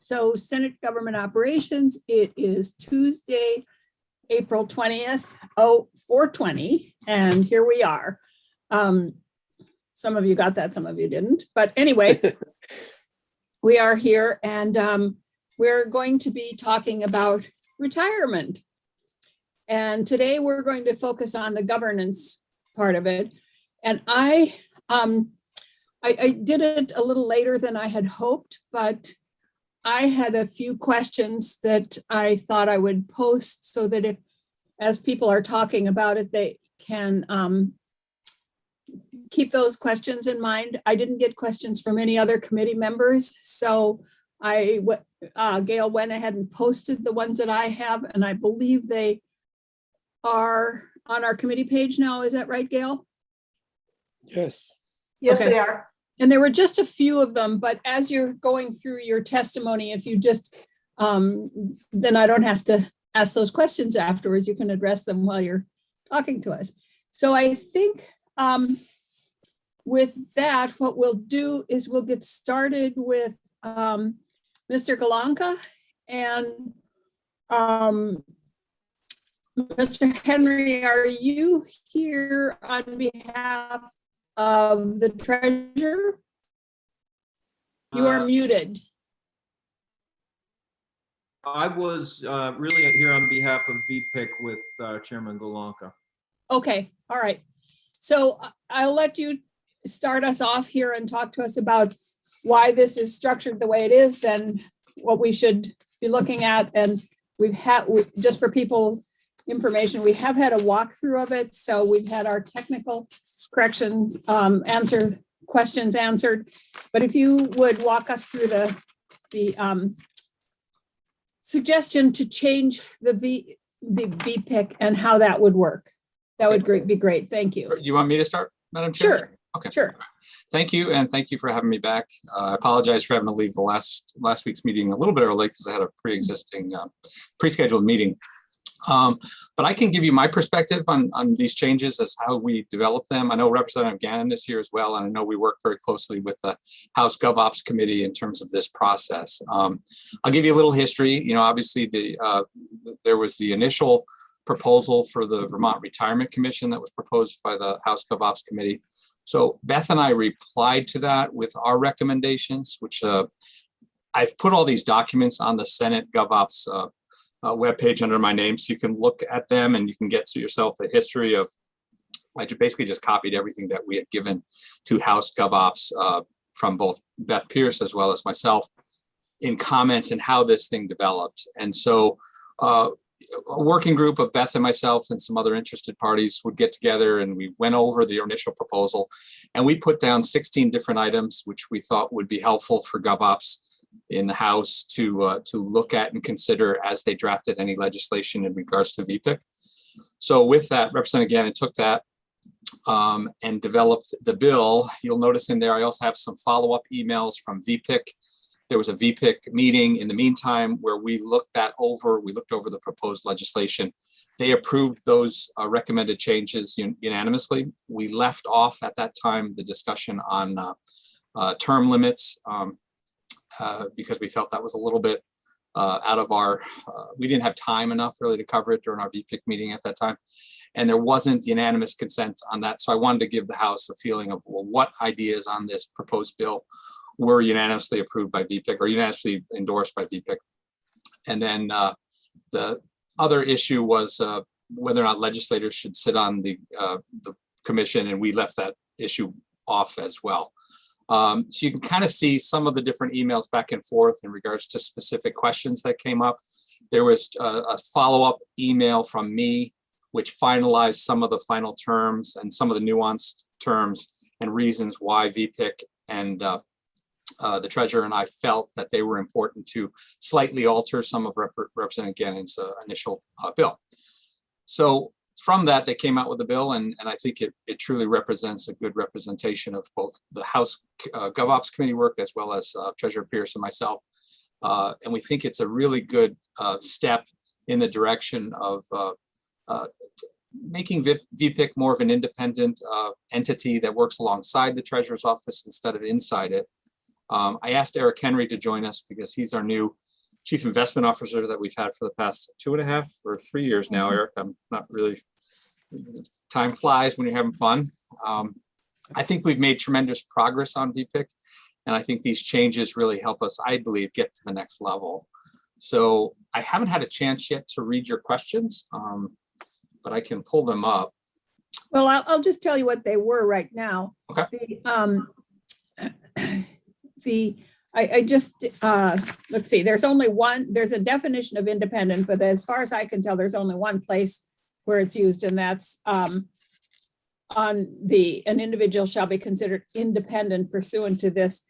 So Senate Government Operations, it is Tuesday, April 20th, 4:20, and here we are. Some of you got that, some of you didn't, but anyway, we are here and we're going to be talking about retirement. And today we're going to focus on the governance part of it. And I did it a little later than I had hoped, but I had a few questions that I thought I would post so that as people are talking about it, they can keep those questions in mind. I didn't get questions from any other committee members, so Gail went ahead and posted the ones that I have, and I believe they are on our committee page now. Is that right, Gail? Yes. Yes, Okay. they are. And there were just a few of them, but as you're going through your testimony, if you just, then I don't have to ask those questions afterwards. You can address them while you're talking to us. So I think with that, what we'll do is we'll get started with Mr. Galanka and Mr. Henry, are you here on behalf of the treasurer? You are muted. I was really here on behalf of VPIC with Chairman Galanka. Okay, all right. So I'll let you start us off here and talk to us about why this is structured the way it is and what we should be looking at. And just for people's information, we have had a walkthrough of it. So we've had our technical corrections questions answered. But if you would walk us through the suggestion to change the VPIC and how that would work, that would be great. Thank you. You want me to start, Madam Chair? Sure. Okay. Sure. Thank you, and thank you for having me back. I apologize for having to leave the last week's meeting a little bit early because I had a pre-existing pre-scheduled meeting. But I can give you my perspective on these changes as how we develop them. I know Representative Gannon is here as well, and I know we work very closely with the House GovOps Committee in terms of this process. I'll give you a little history. You know, obviously there was the initial proposal for the Vermont Retirement Commission that was proposed by the House GovOps Committee. So Beth and I replied to that with our recommendations, which I've put all these documents on the Senate GovOps webpage under my name, so you can look at them and you can get to yourself the history of. I basically just copied everything that we had given to House GovOps from both Beth Pierce as well as myself in comments and how this thing developed. And so a working group of Beth and myself and some other interested parties would get together and we went over the initial proposal and we put down 16 different items which we thought would be helpful for GovOps in the House to look at and consider as they drafted any legislation in regards to VPIC. So with that, Representative Gannon took that and developed the bill. You'll notice in there, I also have some follow-up emails from VPIC. There was a VPIC meeting in the meantime where we looked over the proposed legislation. They approved those recommended changes unanimously. We left off at that time the discussion on term limits because we felt that was a little bit out of our, we didn't have time enough really to cover it during our VPIC meeting at that time. And there wasn't unanimous consent on that. So I wanted to give the House a feeling of, well, what ideas on this proposed bill were unanimously approved by VPIC or unanimously endorsed by VPIC. And then the other issue was whether or not legislators should sit on the commission, and we left that issue off as well. So you can kind of see some of the different emails back and forth in regards to specific questions that came up. There was a follow-up email from me, which finalized some of the final terms and some of the nuanced terms and reasons why VPIC and the treasurer and I felt that they were important to slightly alter some of Representative Gannon's initial bill. So from that, they came out with a bill, and I think it truly represents a good representation of both the House GovOps Committee work as well as Treasurer Pierce and myself. And we think it's a really good step in the direction of making VPIC more of an independent entity that works alongside the Treasurer's office instead of inside it. I asked Eric Henry to join us because he's our new Chief Investment Officer that we've had for the past 2.5 or 3 years now, Eric. I'm not really, time flies when you're having fun. I think we've made tremendous progress on VPIC, and I think these changes really help us, I believe, get to the next level. So I haven't had a chance yet to read your questions, but I can pull them up. Well, I'll just tell you what they were right now. Okay. Let's see, there's only one, there's a definition of independent, but as far as I can tell, there's only one place where it's used, and that's an individual shall be considered independent pursuant to this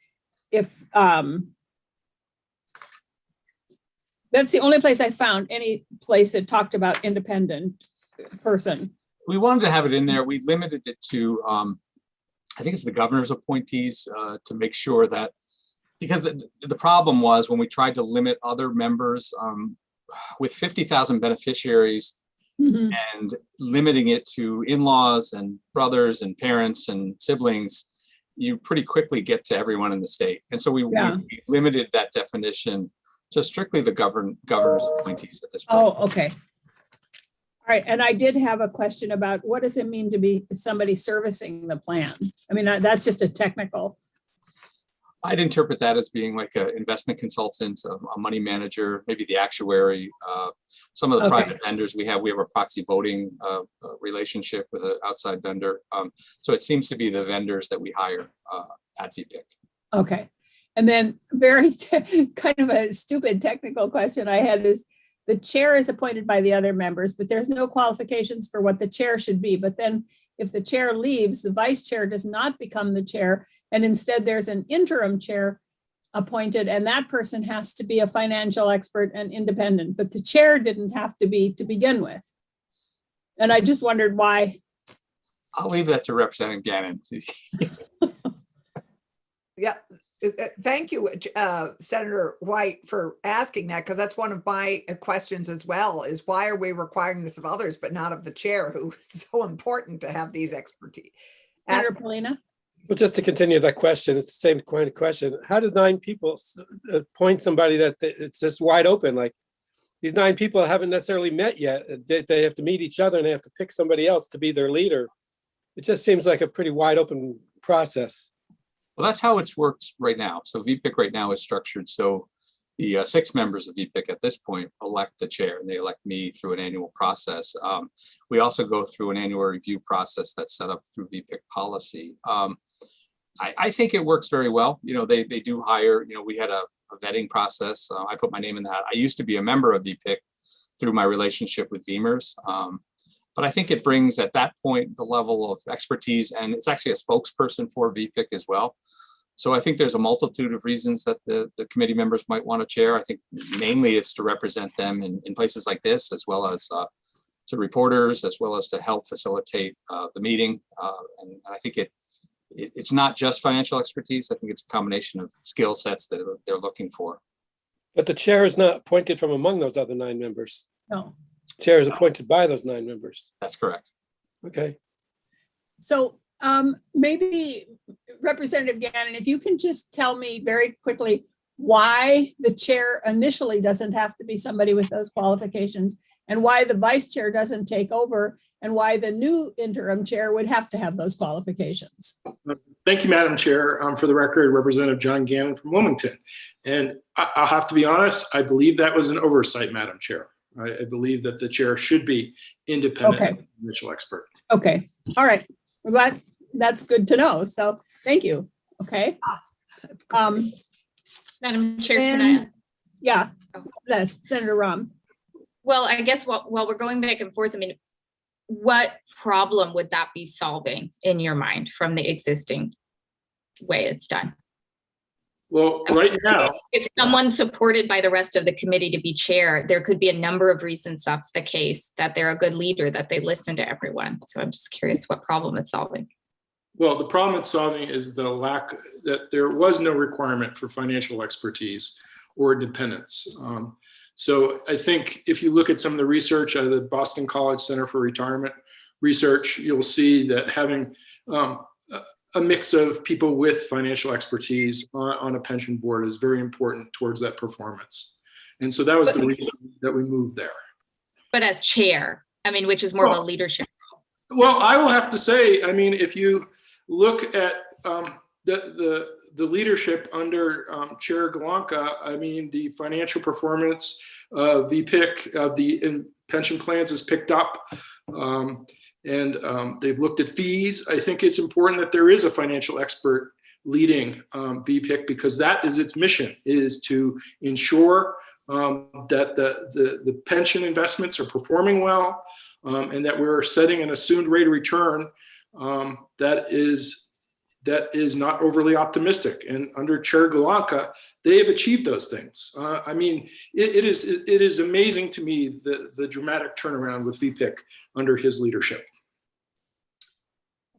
if that's the only place I found any place that talked about independent person. We wanted to have it in there. We limited it to, I think it's the governor's appointees to make sure that, because the problem was when we tried to limit other members with 50,000 beneficiaries and limiting it to in-laws and brothers and parents and siblings, you pretty quickly get to everyone in the state. And so we limited that definition to strictly the governor's appointees at this point. Oh, okay. All right, and I did have a question about what does it mean to be somebody servicing the plan? I mean, that's just a technical. I'd interpret that as being like an investment consultant, a money manager, maybe the actuary. Some of the private vendors we have a proxy voting relationship with an outside vendor. So it seems to be the vendors that we hire at VPIC. Okay. And then very kind of a stupid technical question I had is the chair is appointed by the other members, but there's no qualifications for what the chair should be. But then if the chair leaves, the vice chair does not become the chair. And instead there's an interim chair appointed, and that person has to be a financial expert and independent, but the chair didn't have to be to begin with. And I just wondered why. I'll leave that to Representative Gannon. Yeah, thank you, Senator White, for asking that, because that's one of my questions as well, is why are we requiring this of others but not of the chair, who is so important to have these expertise? Senator Polina? Well, just to continue that question, it's the same kind of question. How did 9 people appoint somebody that it's just wide open? Like, these 9 people haven't necessarily met yet. They have to meet each other and they have to pick somebody else to be their leader. It just seems like a pretty wide open process. Well, that's how it's worked right now. So VPIC right now is structured so the 6 members of VPIC at this point elect the chair, and they elect me through an annual process. We also go through an annual review process that's set up through VPIC policy. I think it works very well. You know, they do hire, you know, we had a vetting process. I put my name in that. I used to be a member of VPIC through my relationship with VEMR's. But I think it brings at that point the level of expertise, and it's actually a spokesperson for VPIC as well. So I think there's a multitude of reasons that the committee members might want to chair. I think mainly it's to represent them in places like this, as well as to reporters, as well as to help facilitate the meeting. And I think it's not just financial expertise. I think it's a combination of skill sets that they're looking for. But the chair is not appointed from among those other 9 members. No. Chair is appointed by those 9 members. That's correct. Okay. So maybe Representative Gannon, if you can just tell me very quickly why the chair initially doesn't have to be somebody with those qualifications, and why the vice chair doesn't take over, and why the new interim chair would have to have those qualifications. Thank you, Madam Chair. For the record, Representative John Gannon from Wilmington. And I'll have to be honest, I believe that was an oversight, Madam Chair. I believe that the chair should be independent financial expert. Okay, all right. Well, that's good to know. So thank you. Okay. Madam Chair, can I? Yeah, yes, Senator Rahm. Well, I guess while we're going back and forth, I mean, what problem would that be solving in your mind from the existing way it's done? Well, right now, if someone's supported by the rest of the committee to be chair, there could be a number of reasons that's the case, that they're a good leader, that they listen to everyone. So I'm just curious what problem it's solving. well, the problem it's solving is the lack that there was no requirement for financial expertise or independence. So I think if you look at some of the research out of the Boston College Center for Retirement Research, you'll see that having a mix of people with financial expertise on a pension board is very important towards that performance. And so that was the reason that we moved there. But as chair, I mean, which is more of a leadership. Well, I will have to say, I mean, if you look at the leadership under Chair Golonka, I mean, the financial performance VPIC of the pension plans is picked up. And they've looked at fees. I think it's important that there is a financial expert leading VPIC, because that is its mission, is to ensure that the pension investments are performing well, and that we're setting an assumed rate of return that is not overly optimistic. And under Chair Golonka, they have achieved those things. I mean, it is amazing to me the dramatic turnaround with VPIC under his leadership.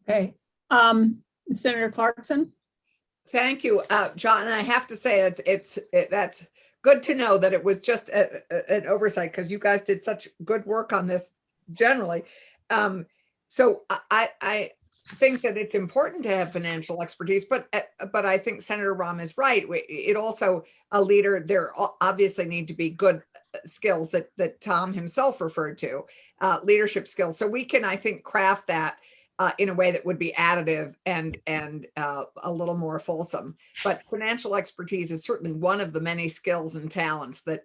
Okay. Senator Clarkson? Thank you, John. And I have to say, that's good to know that it was just an oversight, because you guys did such good work on this generally. So I think that it's important to have financial expertise, but I think Senator Rahm is right. It also, a leader, there obviously need to be good skills that Tom himself referred to, leadership skills. So we can, I think, craft that in a way that would be additive and a little more fulsome. But financial expertise is certainly one of the many skills and talents that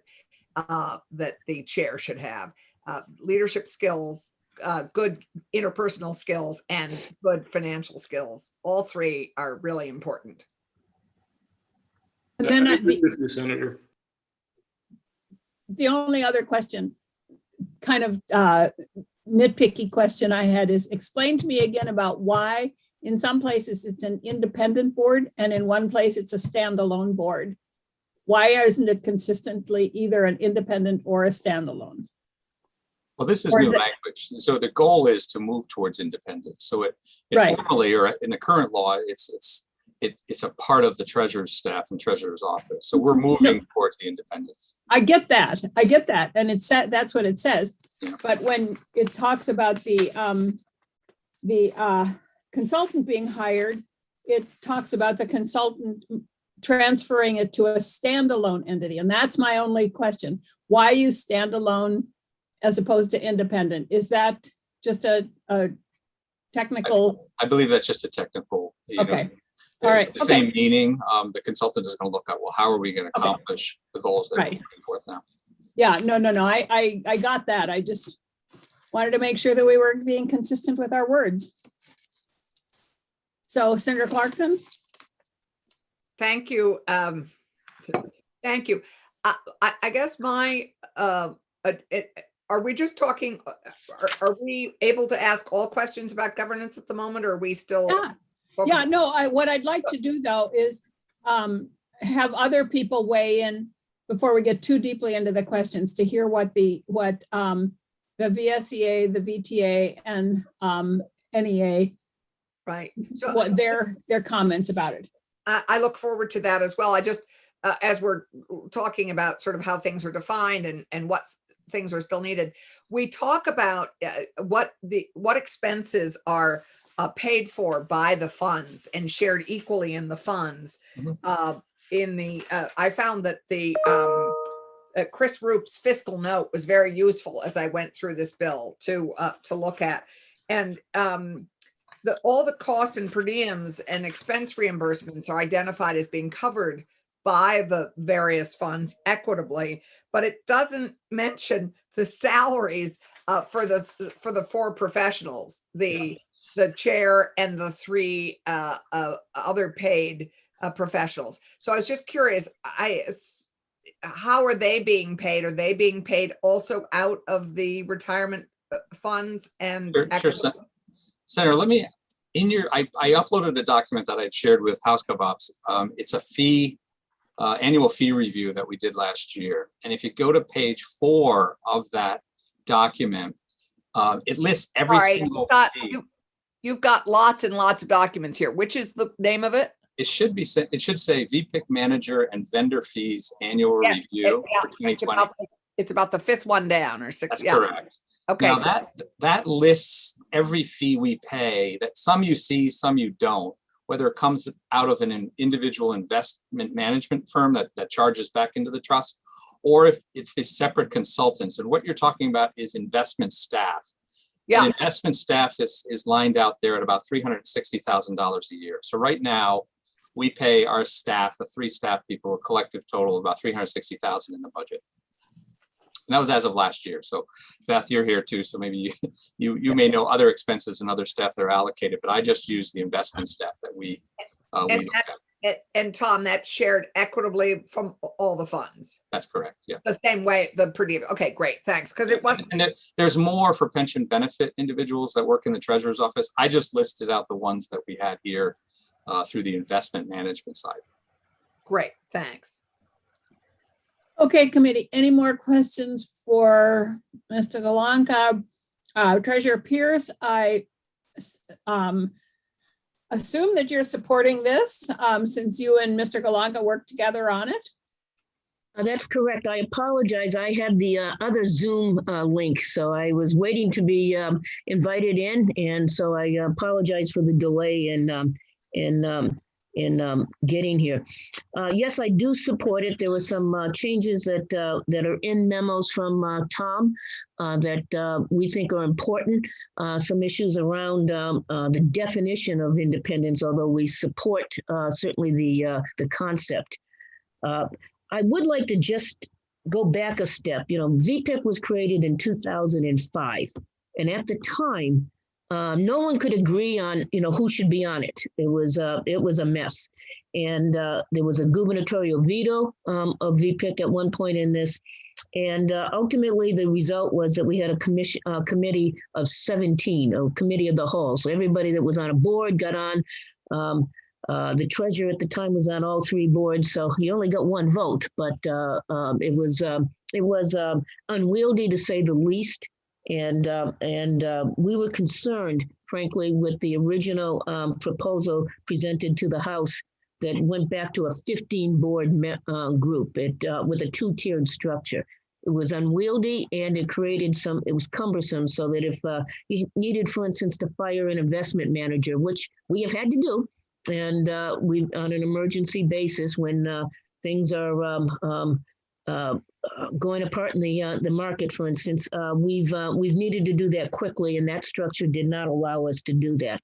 the chair should have. Leadership skills, good interpersonal skills, and good financial skills. All three are really important. And then I agree with you, Senator. The only other question, kind of nitpicky question I had, is explain to me again about why in some places it's an independent board and in one place it's a standalone board. Why isn't it consistently either an independent or a standalone? Well, this is Or new is it- language. So the goal is to move towards independence. So it Right. formally, or in the current law, it's a part of the treasurer's staff and treasurer's office. So we're moving towards the independence. I get that. And it said, that's what it says. Yeah. But when it talks about the consultant being hired, it talks about the consultant transferring it to a standalone entity. And that's my only question. Why use standalone as opposed to independent? Is that just a technical? I believe that's just a technical. Okay. All right. It's the same meaning. The consultant is going to look at, well, how are we going to accomplish the goals that we're looking forth now? Yeah, no. I got that. I just wanted to make sure that we were being consistent with our words. So Senator Clarkson? Thank you. Thank you. I guess are we just talking, are we able to ask all questions about governance at the moment, or are we still? Yeah. Yeah, no, what I'd like to do though is have other people weigh in before we get too deeply into the questions, to hear what the VSEA, the VTA, and NEA, Right. So what their comments about it. I look forward to that as well. I just, as we're talking about sort of how things are defined and what things are still needed, we talk about what expenses are paid for by the funds and shared equally in the funds. I found that the Chris Roop's fiscal note was very useful as I went through this bill to look at, and all the costs and per diems and expense reimbursements are identified as being covered by the various funds equitably, but it doesn't mention the salaries for the four professionals, the chair and the three other paid professionals. So I was just curious, how are they being paid? Are they being paid also out of the retirement funds? And Sure. Senator, I uploaded a document that I'd shared with House GovOps. It's a annual fee review that we did last year. And if you go to page 4 of that document, it lists every single fee. You've got lots and lots of documents here. Which is the name of it? It should say VPIC manager and vendor fees annual review for 2020. It's about the 5th one down, or 6th. That's correct. Okay. Now that lists every fee we pay, that some you see, some you don't. whether it comes out of an individual investment management firm that charges back into the trust, or if it's the separate consultants. And what you're talking about is investment staff. Yeah. And investment staff is lined out there at about $360,000 a year. So right now, we pay our staff, the 3 staff people, a collective total of about $360,000 in the budget. And that was as of last year. So Beth, you're here too. So maybe you may know other expenses and other staff that are allocated, but I just use the investment staff that we look at. And Tom, that's shared equitably from all the funds. That's correct. Yeah. The same way the per diem. Okay, great. Thanks. Because it wasn't. And there's more for pension benefit individuals that work in the treasurer's office. I just listed out the ones that we had here through the investment management side. Great. Thanks. Okay, committee, any more questions for Mr. Galanka? Treasurer Pierce, I assume that you're supporting this since you and Mr. Galanka worked together on it. That's correct. I apologize. I had the other Zoom link, so I was waiting to be invited in, and so I apologize for the delay in getting here. Yes, I do support it. There were some changes that are in memos from Tom that we think are important. Some issues around the definition of independence, although we support certainly the concept. I would like to just go back a step. You know, VPIC was created in 2005, and at the time, no one could agree on, who should be on it. It was a mess, and there was a gubernatorial veto of VPIC at one point in this, and ultimately the result was that we had a committee of 17, a committee of the whole. So everybody that was on a board got on. The treasurer at the time was on all 3 boards, so he only got 1 vote, but it was unwieldy to say the least. And we were concerned, frankly, with the original proposal presented to the House that went back to a 15-board group with a 2-tiered structure. It was unwieldy, and it was cumbersome, so that if you needed, for instance, to fire an investment manager, which we have had to do, and we on an emergency basis when things are going apart in the market, for instance, we've needed to do that quickly, and that structure did not allow us to do that.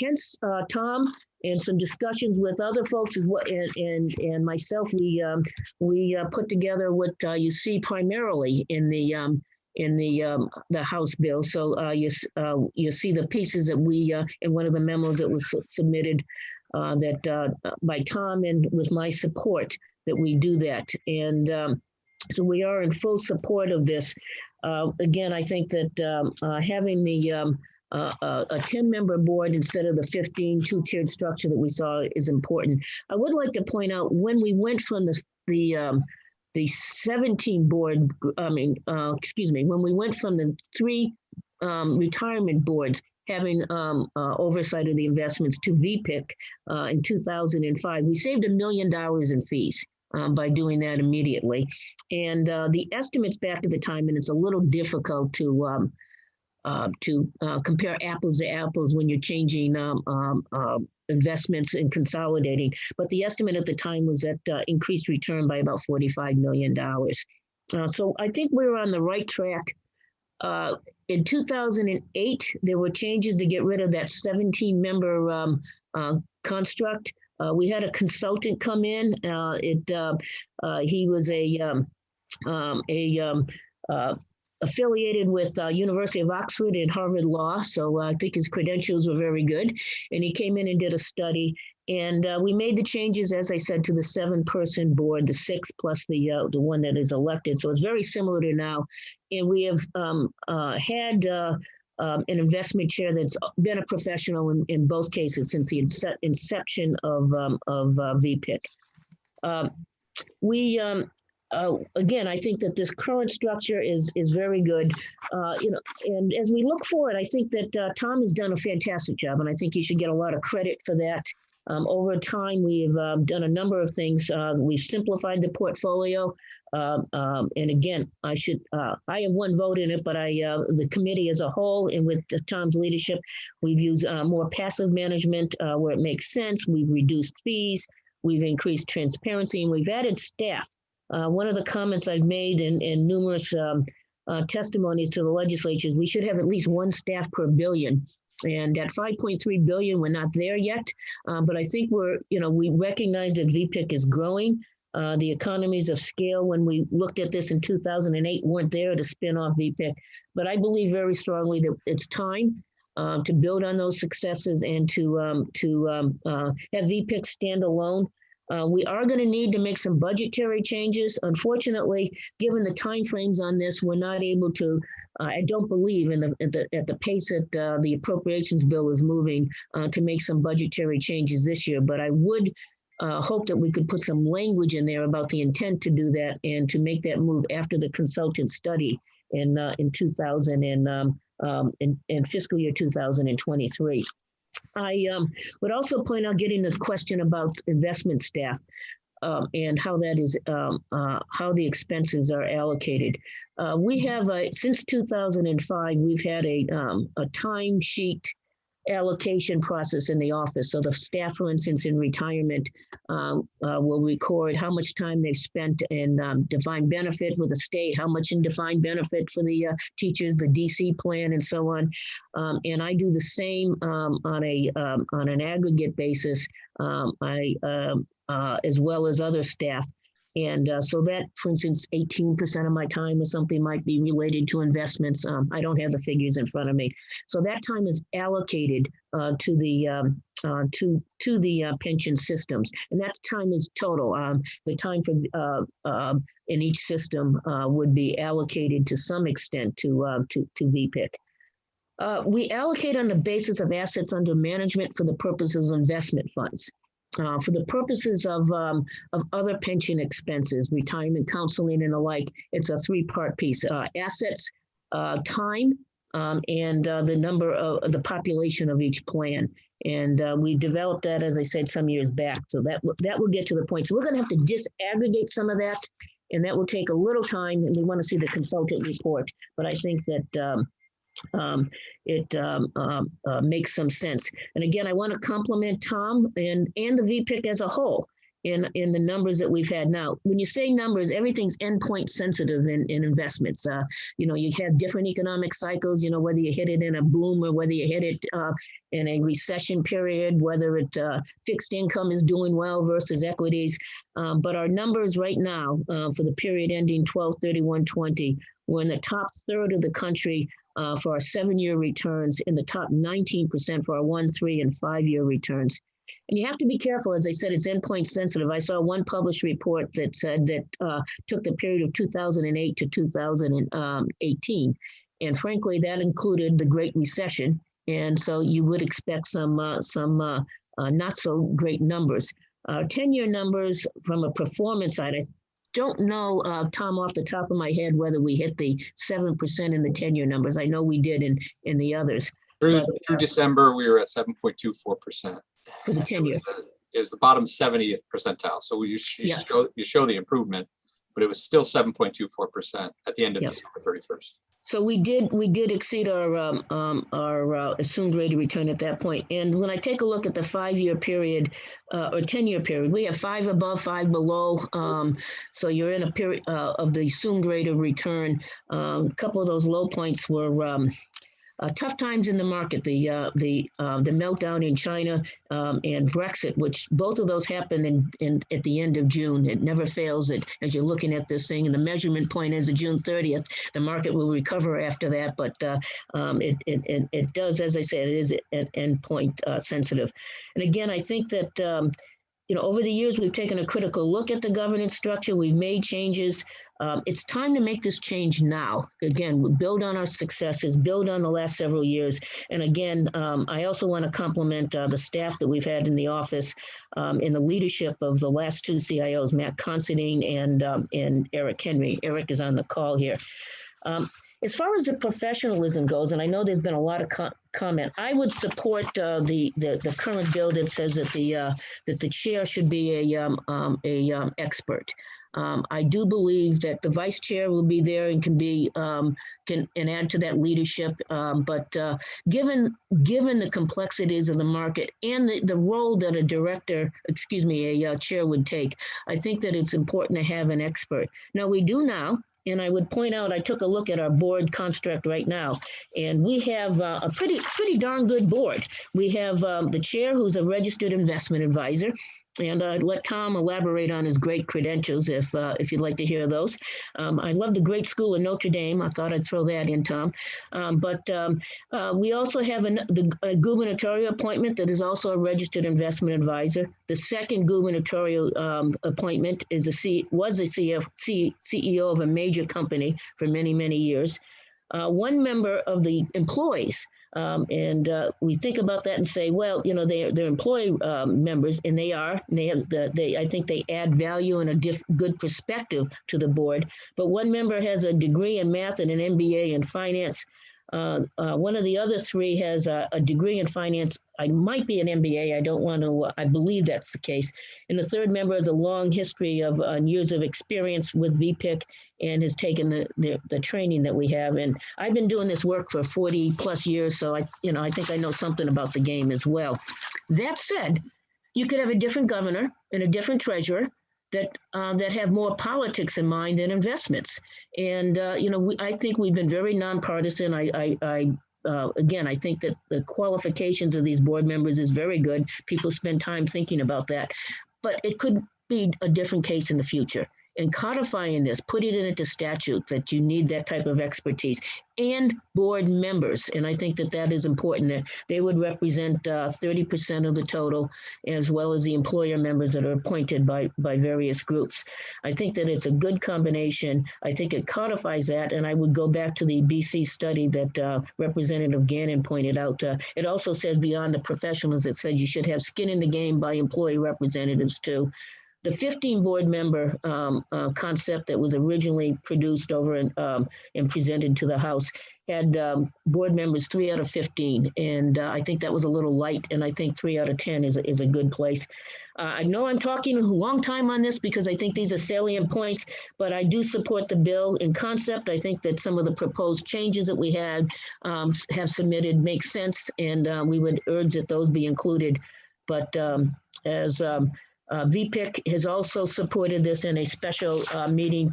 Hence, Tom and some discussions with other folks and myself, we put together what you see primarily in the House bill. So you see the pieces that we in one of the memos that was submitted that by Tom and with my support that we do that. And so we are in full support of this. Again, I think that having a 10-member board instead of the 15 2-tiered structure that we saw is important. I would like to point out when we went from the 17 board, when we went from the 3 retirement boards having oversight of the investments to VPIC in 2005, we saved $1 million in fees by doing that immediately. And the estimates back at the time, and it's a little difficult to compare apples to apples when you're changing investments and consolidating. But the estimate at the time was that increased return by about $45 million. So I think we're on the right track. In 2008, there were changes to get rid of that 17-member construct. We had a consultant come in. He was affiliated with University of Oxford and Harvard Law, so I think his credentials were very good. And he came in and did a study, and we made the changes, as I said, to the 7-person board, the 6 plus the one that is elected. So it's very similar to now. And we have had an investment chair that's been a professional in both cases since the inception of VPIC. Again, I think that this current structure is very good. And as we look forward, I think that Tom has done a fantastic job, and I think he should get a lot of credit for that. Over time, we've done a number of things. We've simplified the portfolio. And again, I have one vote in it, but the committee as a whole and with Tom's leadership, we've used more passive management where it makes sense. We've reduced fees, we've increased transparency, and we've added staff. One of the comments I've made in numerous testimonies to the legislature is we should have at least one staff per billion. And at 5.3 billion, we're not there yet. But I think we recognize that VPIC is growing. The economies of scale, when we looked at this in 2008, weren't there to spin off VPIC. But I believe very strongly that it's time to build on those successes and to have VPIC stand alone. We are going to need to make some budgetary changes. Unfortunately, given the timeframes on this, we're not able to. I don't believe at the pace that the appropriations bill is moving to make some budgetary changes this year. But I would hope that we could put some language in there about the intent to do that and to make that move after the consultant study in 2000 in fiscal year 2023. I would also point out getting this question about investment staff and how that is how the expenses are allocated. We have since 2005 we've had a timesheet allocation process in the office. So the staff, for instance, in retirement will record how much time they've spent in defined benefit with the state, how much in defined benefit for the teachers, the DC plan, and so on. And I do the same on an aggregate basis, as well as other staff. And so that, for instance, 18% of my time or something might be related to investments. I don't have the figures in front of me. So that time is allocated to the pension systems. And that time is total. The time for in each system would be allocated to some extent to VPIC. We allocate on the basis of assets under management for the purposes of investment funds. For the purposes of other pension expenses, retirement counseling and the like, it's a three-part piece: assets, time, and the number of the population of each plan. And we developed that, as I said, some years back. So that will get to the point. So we're going to have to disaggregate some of that, and that will take a little time. And we want to see the consultant report. But I think that it makes some sense. And again, I want to compliment Tom and the VPIC as a whole in the numbers that we've had. Now, when you say numbers, everything's endpoint sensitive in investments. You have different economic cycles, whether you hit it in a boom or whether you hit it in a recession period, whether fixed income is doing well versus equities. But our numbers right now for the period ending 12/31/20, we're in the top third of the country for our 7-year returns, in the top 19% for our 1, 3, and 5-year returns. And you have to be careful. As I said, it's endpoint sensitive. I saw one published report that said that took the period of 2008 to 2018. And frankly, that included the Great Recession. And so you would expect some not so great numbers. 10-year numbers from a performance side, I don't know, Tom, off the top of my head, whether we hit the 7% in the 10-year numbers. I know we did in the others. Through December, we were at 7.24%. For the 10-year. It was the bottom 70th percentile. So you show the improvement, but it was still 7.24% at the end of December 31st. So we did exceed our assumed rate of return at that point. And when I take a look at the 5-year period or 10-year period, we have 5 above, 5 below. So you're in a period of the assumed rate of return. A couple of those low points were tough times in the market, the meltdown in China and Brexit, which both of those happened at the end of June. It never fails that as you're looking at this thing, and the measurement point is June 30th, the market will recover after that. But it does, as I said, it is an endpoint sensitive. And again, I think that over the years, we've taken a critical look at the governance structure. We've made changes. It's time to make this change now. Again, we build on our successes, build on the last several years. And again, I also want to compliment the staff that we've had in the office in the leadership of the last 2 CIOs, Matt Considine and Eric Henry. Eric is on the call here. As far as the professionalism goes, and I know there's been a lot of comment, I would support the current bill that says that the chair should be a expert. I do believe that the vice chair will be there and can add to that leadership. But given the complexities of the market and the role that a chair would take, I think that it's important to have an expert. Now we do now. And I would point out, I took a look at our board construct right now, and we have a pretty darn good board. We have the chair, who's a registered investment advisor, and I'd let Tom elaborate on his great credentials if you'd like to hear those. I love the great school of Notre Dame. I thought I'd throw that in, Tom. But we also have a gubernatorial appointment that is also a registered investment advisor. The second gubernatorial appointment was a CEO of a major company for many, many years. One member of the employees, and we think about that and say, well, you know, they're employee members, and I think they add value and a good perspective to the board. But one member has a degree in math and an MBA in finance. One of the other three has a degree in finance. I might be an MBA. I don't want to, I believe that's the case. And the third member has a long history of years of experience with VPIC and has taken the training that we have. And I've been doing this work for 40 plus years. So I think I know something about the game as well. That said, you could have a different governor and a different treasurer that have more politics in mind than investments. And, I think we've been very nonpartisan. Again, I think that the qualifications of these board members is very good. People spend time thinking about that, but it could be a different case in the future. And codifying this, put it into statute that you need that type of expertise and board members. And I think that is important. That they would represent 30% of the total, as well as the employer members that are appointed by various groups. I think that it's a good combination. I think it codifies that. And I would go back to the BC study that Representative Gannon pointed out. It also says beyond the professionals, it says you should have skin in the game by employee representatives too. The 15 board member concept that was originally produced over and presented to the House had board members 3 out of 15. And I think that was a little light. And I think 3 out of 10 is a good place. I know I'm talking a long time on this because I think these are salient points, but I do support the bill in concept. I think that some of the proposed changes that we have submitted make sense, and we would urge that those be included. But as VPIC has also supported this in a special meeting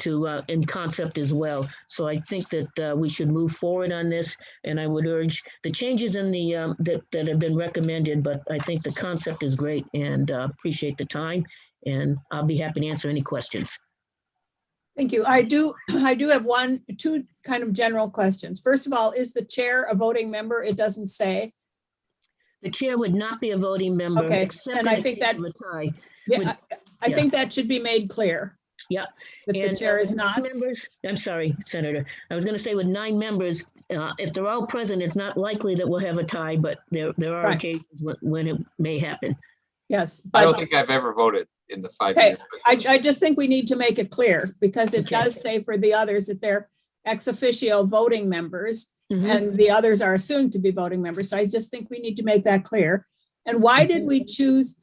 in concept as well. So I think that we should move forward on this, and I would urge the changes in the that have been recommended. But I think the concept is great, and appreciate the time. And I'll be happy to answer any questions. Thank you. I do have two kind of general questions. First of all, is the chair a voting member? It doesn't say. The chair would not be a voting member. Okay, except and I think that. Yeah, I think that should be made clear. Yeah. That the chair is not. Members, I'm sorry, Senator. I was going to say with 9 members, if they're all present, it's not likely that we'll have a tie, but there are Right. occasions when it may happen. Yes. I don't think I've ever voted in the 5 Okay, years. I just think we need to make it clear because it Okay. does say for the others that they're ex officio voting members Mhm. and the others are assumed to be voting members. So I just think we need to make that clear. And why did we choose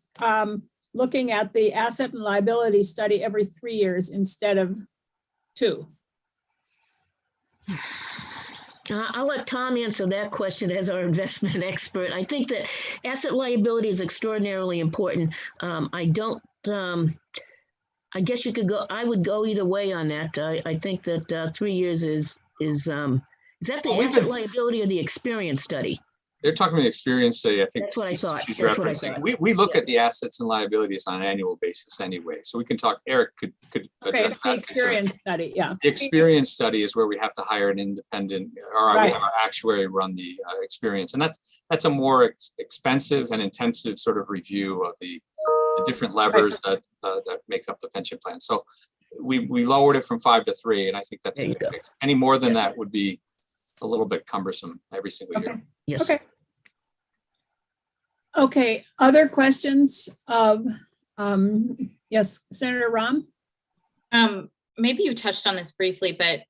looking at the asset and liability study every 3 years instead of 2? I'll let Tom answer that question as our investment expert. I think that asset liability is extraordinarily important. I guess you could go, I would go either way on that. I think that 3 years is that the asset liability or the experience study? They're talking about the experience study. I think That's what I thought. she's That's what I referencing. thought. We look Yeah. at the assets and liabilities on an annual basis anyway. So we can talk, Eric could Okay, address it's the that. experience study, yeah. The experience study is where we have to hire an independent, or we have our actuary run the experience. And that's a more expensive and intensive sort of review of the different levers that make up the pension plan. So we lowered it from 5 to 3, and I think that's a good fix. Any more than that would be a little bit cumbersome every single year. Yes. Okay. Okay, other questions of, yes, Senator Rahm? Maybe you touched on this briefly, but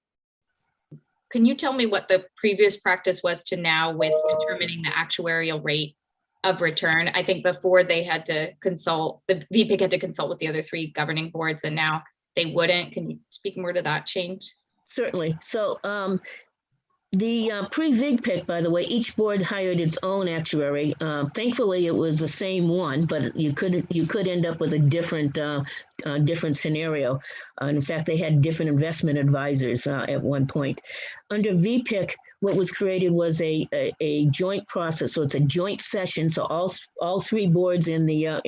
can you tell me what the previous practice was to now with determining the actuarial rate of return? I think before they had to consult, the VPIC had to consult with the other 3 governing boards, and now they wouldn't. Can you speak more to that change? Certainly. So the pre-VPIC, by the way, each board hired its own actuary. Thankfully, it was the same one, but you could end up with a different scenario. In fact, they had different investment advisors at one point. Under VPIC, what was created was a joint process. So it's a joint session. So all 3 boards in the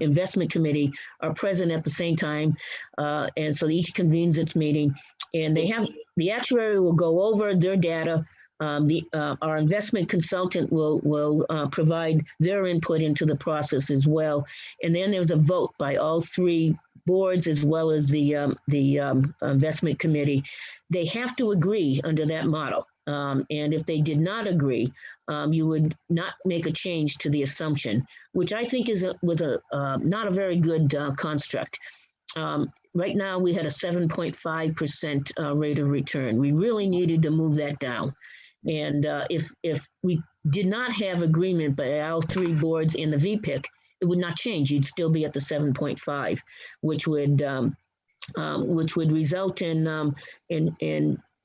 investment committee are present at the same time, and so each convenes its meeting, and the actuary will go over their data. Our investment consultant will provide their input into the process as well, and then there's a vote by all 3 boards as well as the investment committee. They have to agree under that model. And if they did not agree, you would not make a change to the assumption, which I think was not a very good construct. Right now, we had a 7.5% rate of return. We really needed to move that down. And if we did not have agreement by all 3 boards in the VPIC, it would not change. You'd still be at the 7.5, which would result in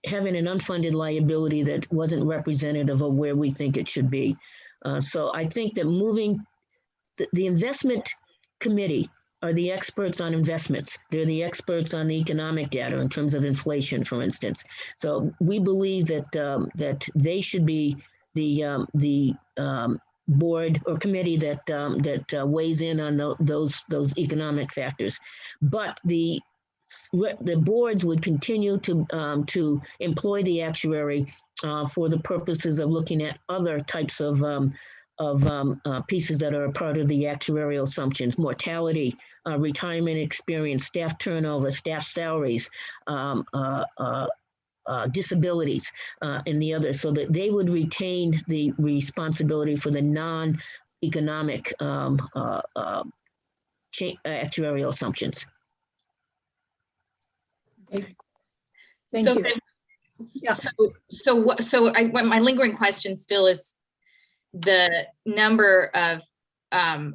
having an unfunded liability that wasn't representative of where we think it should be. So I think that moving the investment committee are the experts on investments. They're the experts on the economic data in terms of inflation, for instance. So we believe that that they should be the board or committee that weighs in on those economic factors. But the boards would continue to employ the actuary for the purposes of looking at other types of pieces that are a part of the actuarial assumptions: mortality, retirement experience, staff turnover, staff salaries, disabilities, and the others, so that they would retain the responsibility for the non-economic actuarial assumptions. Thank So you. then- Yeah. My lingering question still is the number of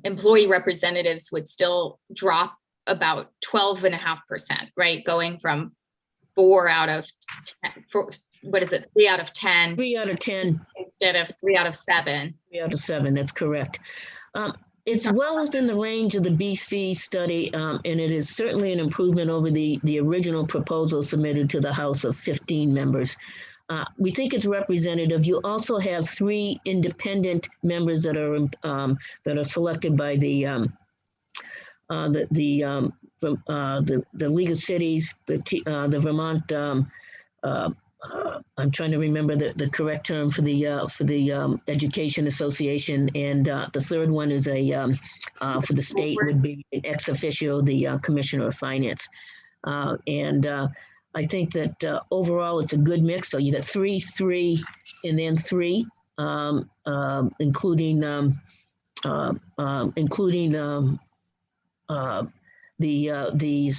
employee representatives would still drop about 12.5%, right? Going from 4 out of 10, 3 out of 10 3 out of 10. instead of 3 out of 7. 3 out of 7, that's correct. It's well within the range of the BC study, and it is certainly an improvement over the original proposal submitted to the House of 15 members. We think it's representative. You also have 3 independent members that are selected by the League of Cities, the Vermont. I'm trying to remember the correct term for the Education Association, and the third one is for the state would be ex officio, the Commissioner of Finance, and I think that overall it's a good mix. So you got 3, 3, and then 3, including the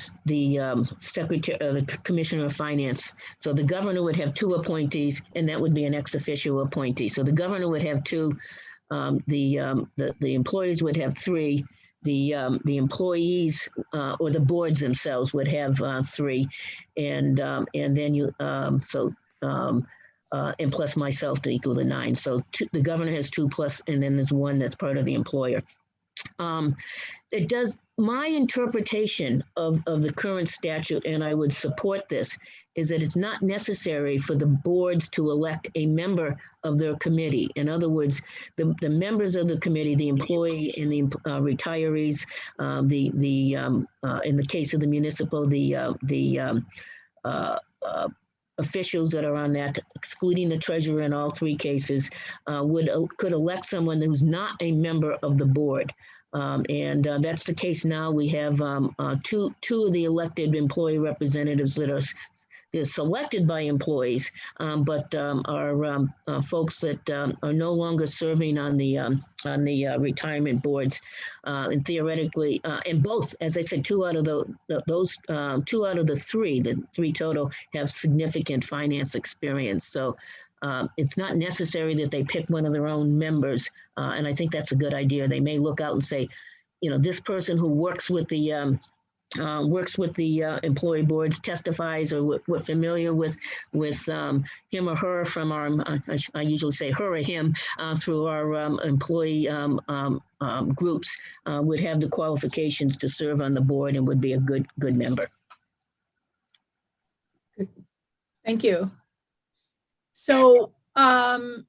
secretary, the Commissioner of Finance. So the governor would have 2 appointees, and that would be an ex officio appointee. So the governor would have 2, the employees would have 3, the employees or the boards themselves would have 3, and then you and plus myself to equal the 9. So the governor has 2 plus, and then there's 1 that's part of the employer. It does, my interpretation of the current statute, and I would support this, is that it's not necessary for the boards to elect a member of their committee. In other words, the members of the committee, the employee and the retirees, in the case of the municipal, the officials that are on that, excluding the treasurer in all 3 cases, could elect someone who's not a member of the board. And that's the case now. We have two of the elected employee representatives that are selected by employees, but are folks that are no longer serving on the retirement boards. And theoretically, and both, as I said, two out of the three, the three total, have significant finance experience. So it's not necessary that they pick one of their own members, and I think that's a good idea. They may look out and say, this person who works with the employee boards, testifies, or we're familiar with him or her from our, I usually say her or him, through our employee groups, would have the qualifications to serve on the board and would be a good member. Thank you. So can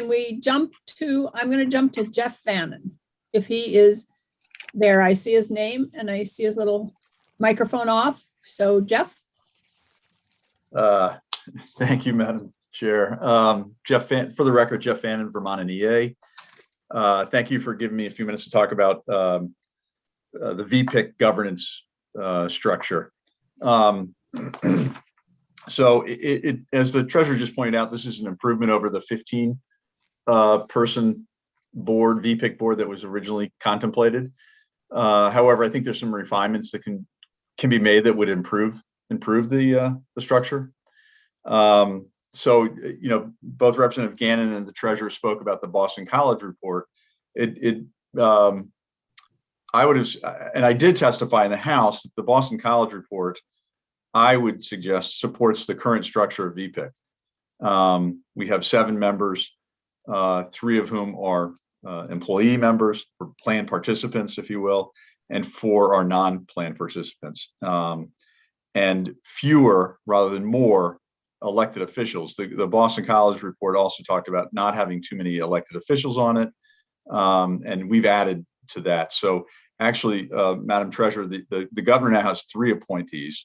we jump to, I'm going to jump to Jeff Fannin, if he is there. I see his name and I see his little microphone off. So Jeff. Thank you, Madam Chair. For the record, Jeff Fannin, Vermont and EA. Thank you for giving me a few minutes to talk about the VPIC governance structure. So as the treasurer just pointed out, this is an improvement over the 15 person board, VPIC board, that was originally contemplated. However, I think there's some refinements that can be made that would improve the structure. So, both Representative Gannon and the treasurer spoke about the Boston College report. I would have, and I did testify in the House, that the Boston College report, I would suggest, supports the current structure of VPIC. We have 7 members, 3 of whom are employee members, or plan participants, if you will, and 4 are non-plan participants, and fewer rather than more elected officials. The Boston College report also talked about not having too many elected officials on it, and we've added to that. So actually, Madam Treasurer, the governor now has 3 appointees,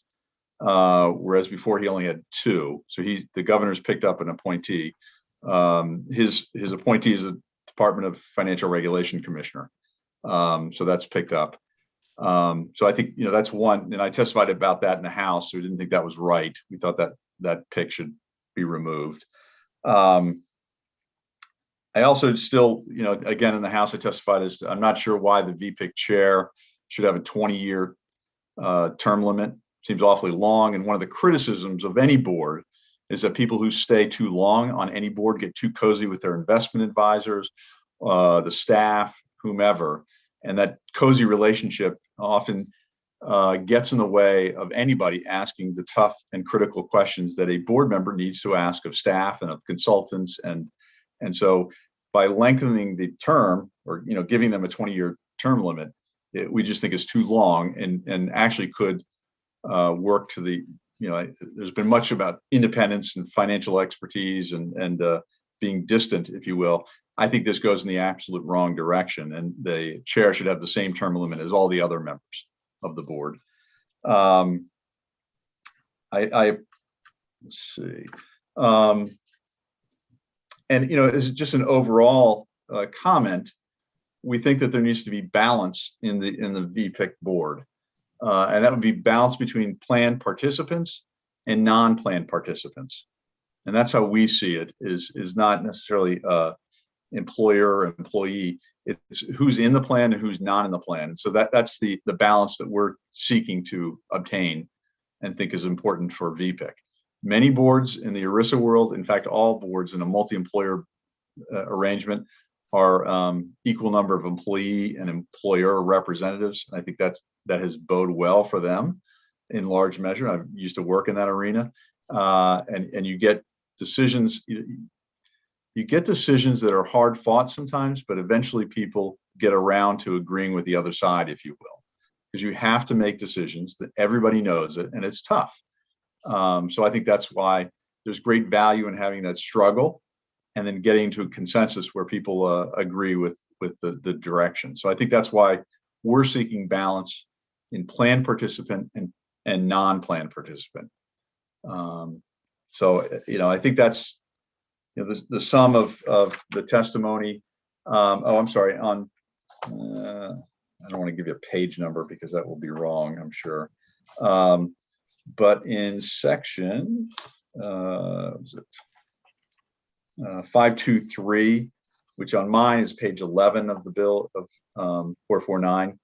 whereas before he only had 2. So the governor's picked up an appointee. His appointee is the Department of Financial Regulation Commissioner. So that's picked up. So I think, that's one, and I testified about that in the House. So we didn't think that was right. We thought that pick should be removed. I also still, again, in the House, I testified as to, I'm not sure why the VPIC chair should have a 20-year term limit. Seems awfully long. And one of the criticisms of any board is that people who stay too long on any board get too cozy with their investment advisors, the staff, whomever. And that cozy relationship often gets in the way of anybody asking the tough and critical questions that a board member needs to ask of staff and of consultants. And so by lengthening the term, or giving them a 20-year term limit, we just think is too long, and actually could work to the, there's been much about independence and financial expertise and being distant, if you will. I think this goes in the absolute wrong direction, and the chair should have the same term limit as all the other members of the board. Let's see. And, as just an overall comment, we think that there needs to be balance in the VPIC board. And that would be balance between plan participants and non-plan participants. And that's how we see it, is not necessarily employer or employee. It's who's in the plan and who's not in the plan. So that's the balance that we're seeking to obtain and think is important for VPIC. Many boards in the ERISA world, in fact, all boards in a multi-employer arrangement, are equal number of employee and employer representatives. I think that has bode well for them in large measure. I used to work in that arena, and you get decisions. You get decisions that are hard fought sometimes, but eventually people get around to agreeing with the other side, if you will, because you have to make decisions that everybody knows it, and it's tough. So I think that's why there's great value in having that struggle and then getting to a consensus where people agree with the direction. So I think that's why we're seeking balance in plan participant and non-plan participant. So, I think that's, the sum of the testimony. I'm sorry, on I don't want to give you a page number because that will be wrong, I'm sure. But in section, was it 523, which on mine is page 11 of the bill of 449,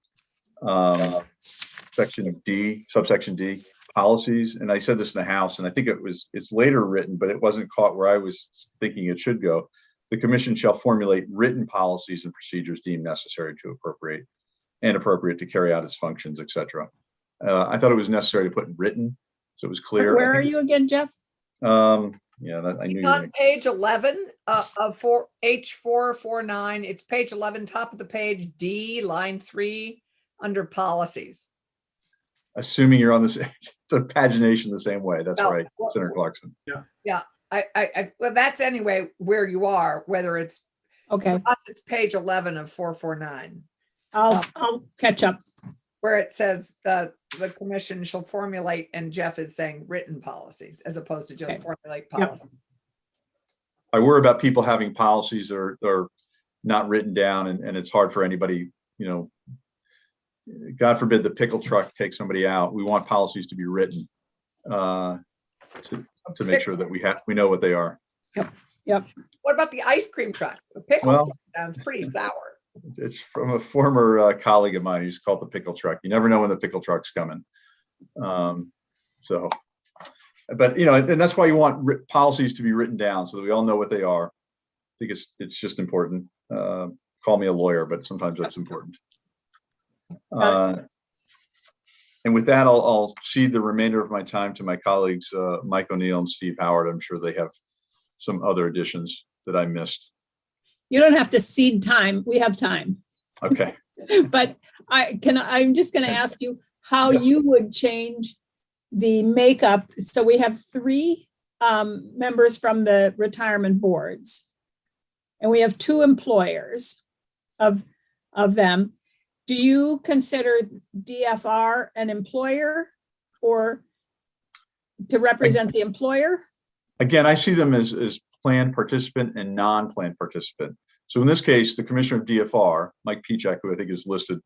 section of D, subsection D, policies. And I said this in the House, and I think it's later written, but it wasn't caught where I was thinking it should go. The commission shall formulate written policies and procedures deemed necessary to appropriate to carry out its functions, etc. I thought it was necessary to put written, so it was clear. Where are you again, Jeff? Yeah, I knew It's you were on page 11 of H449. It's page 11, top of the page, D, line 3, under policies. assuming you're on this. It's a pagination the same way. That's No, right, well, Senator Clarkson. Yeah, well, that's anyway where you are, whether it's, Okay, for us, it's page 11 of 449, I'll catch up. where it says the commission shall formulate, and Jeff is saying written policies as opposed to just Okay. formulate Yep. policy. I worry about people having policies that are not written down, and it's hard for anybody, God forbid the pickle truck takes somebody out. We want policies to be written to make sure that we know what they are. What about the ice cream truck? The pickle Well- truck sounds pretty sour. It's from a former colleague of mine who's called the pickle truck. You never know when the pickle truck's coming. So, but and that's why you want policies to be written down so that we all know what they are. I think it's just important. Call me a lawyer, but sometimes that's important. And with that, I'll cede the remainder of my time to my colleagues, Mike O'Neill and Steve Howard. I'm sure they have some other additions that I missed. You don't have to cede time. We have time. Okay. But I'm just going to ask you how Yes. you would change the makeup. So we have 3 members from the retirement boards, and we have 2 employers of them. Do you consider DFR an employer or to represent the employer? Again, I see them as planned participant and non-planned participant. So in this case, the commissioner of DFR, Mike Pichak, who I think is listed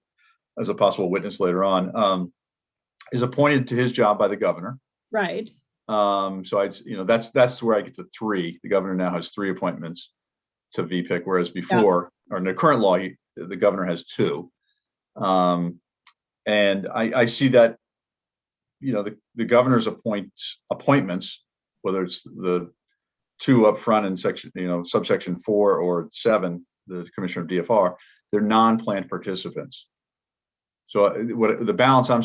as a possible witness later on, is appointed to his job by the governor. Right. So that's where I get to 3. The governor now has 3 appointments to VPIC, whereas before, or in the current law, the governor has 2. And I see that, the governor's appointments, whether it's the 2 up front in section, subsection 4 or 7, the commissioner of DFR, they're non-planned participants. So what the balance I'm,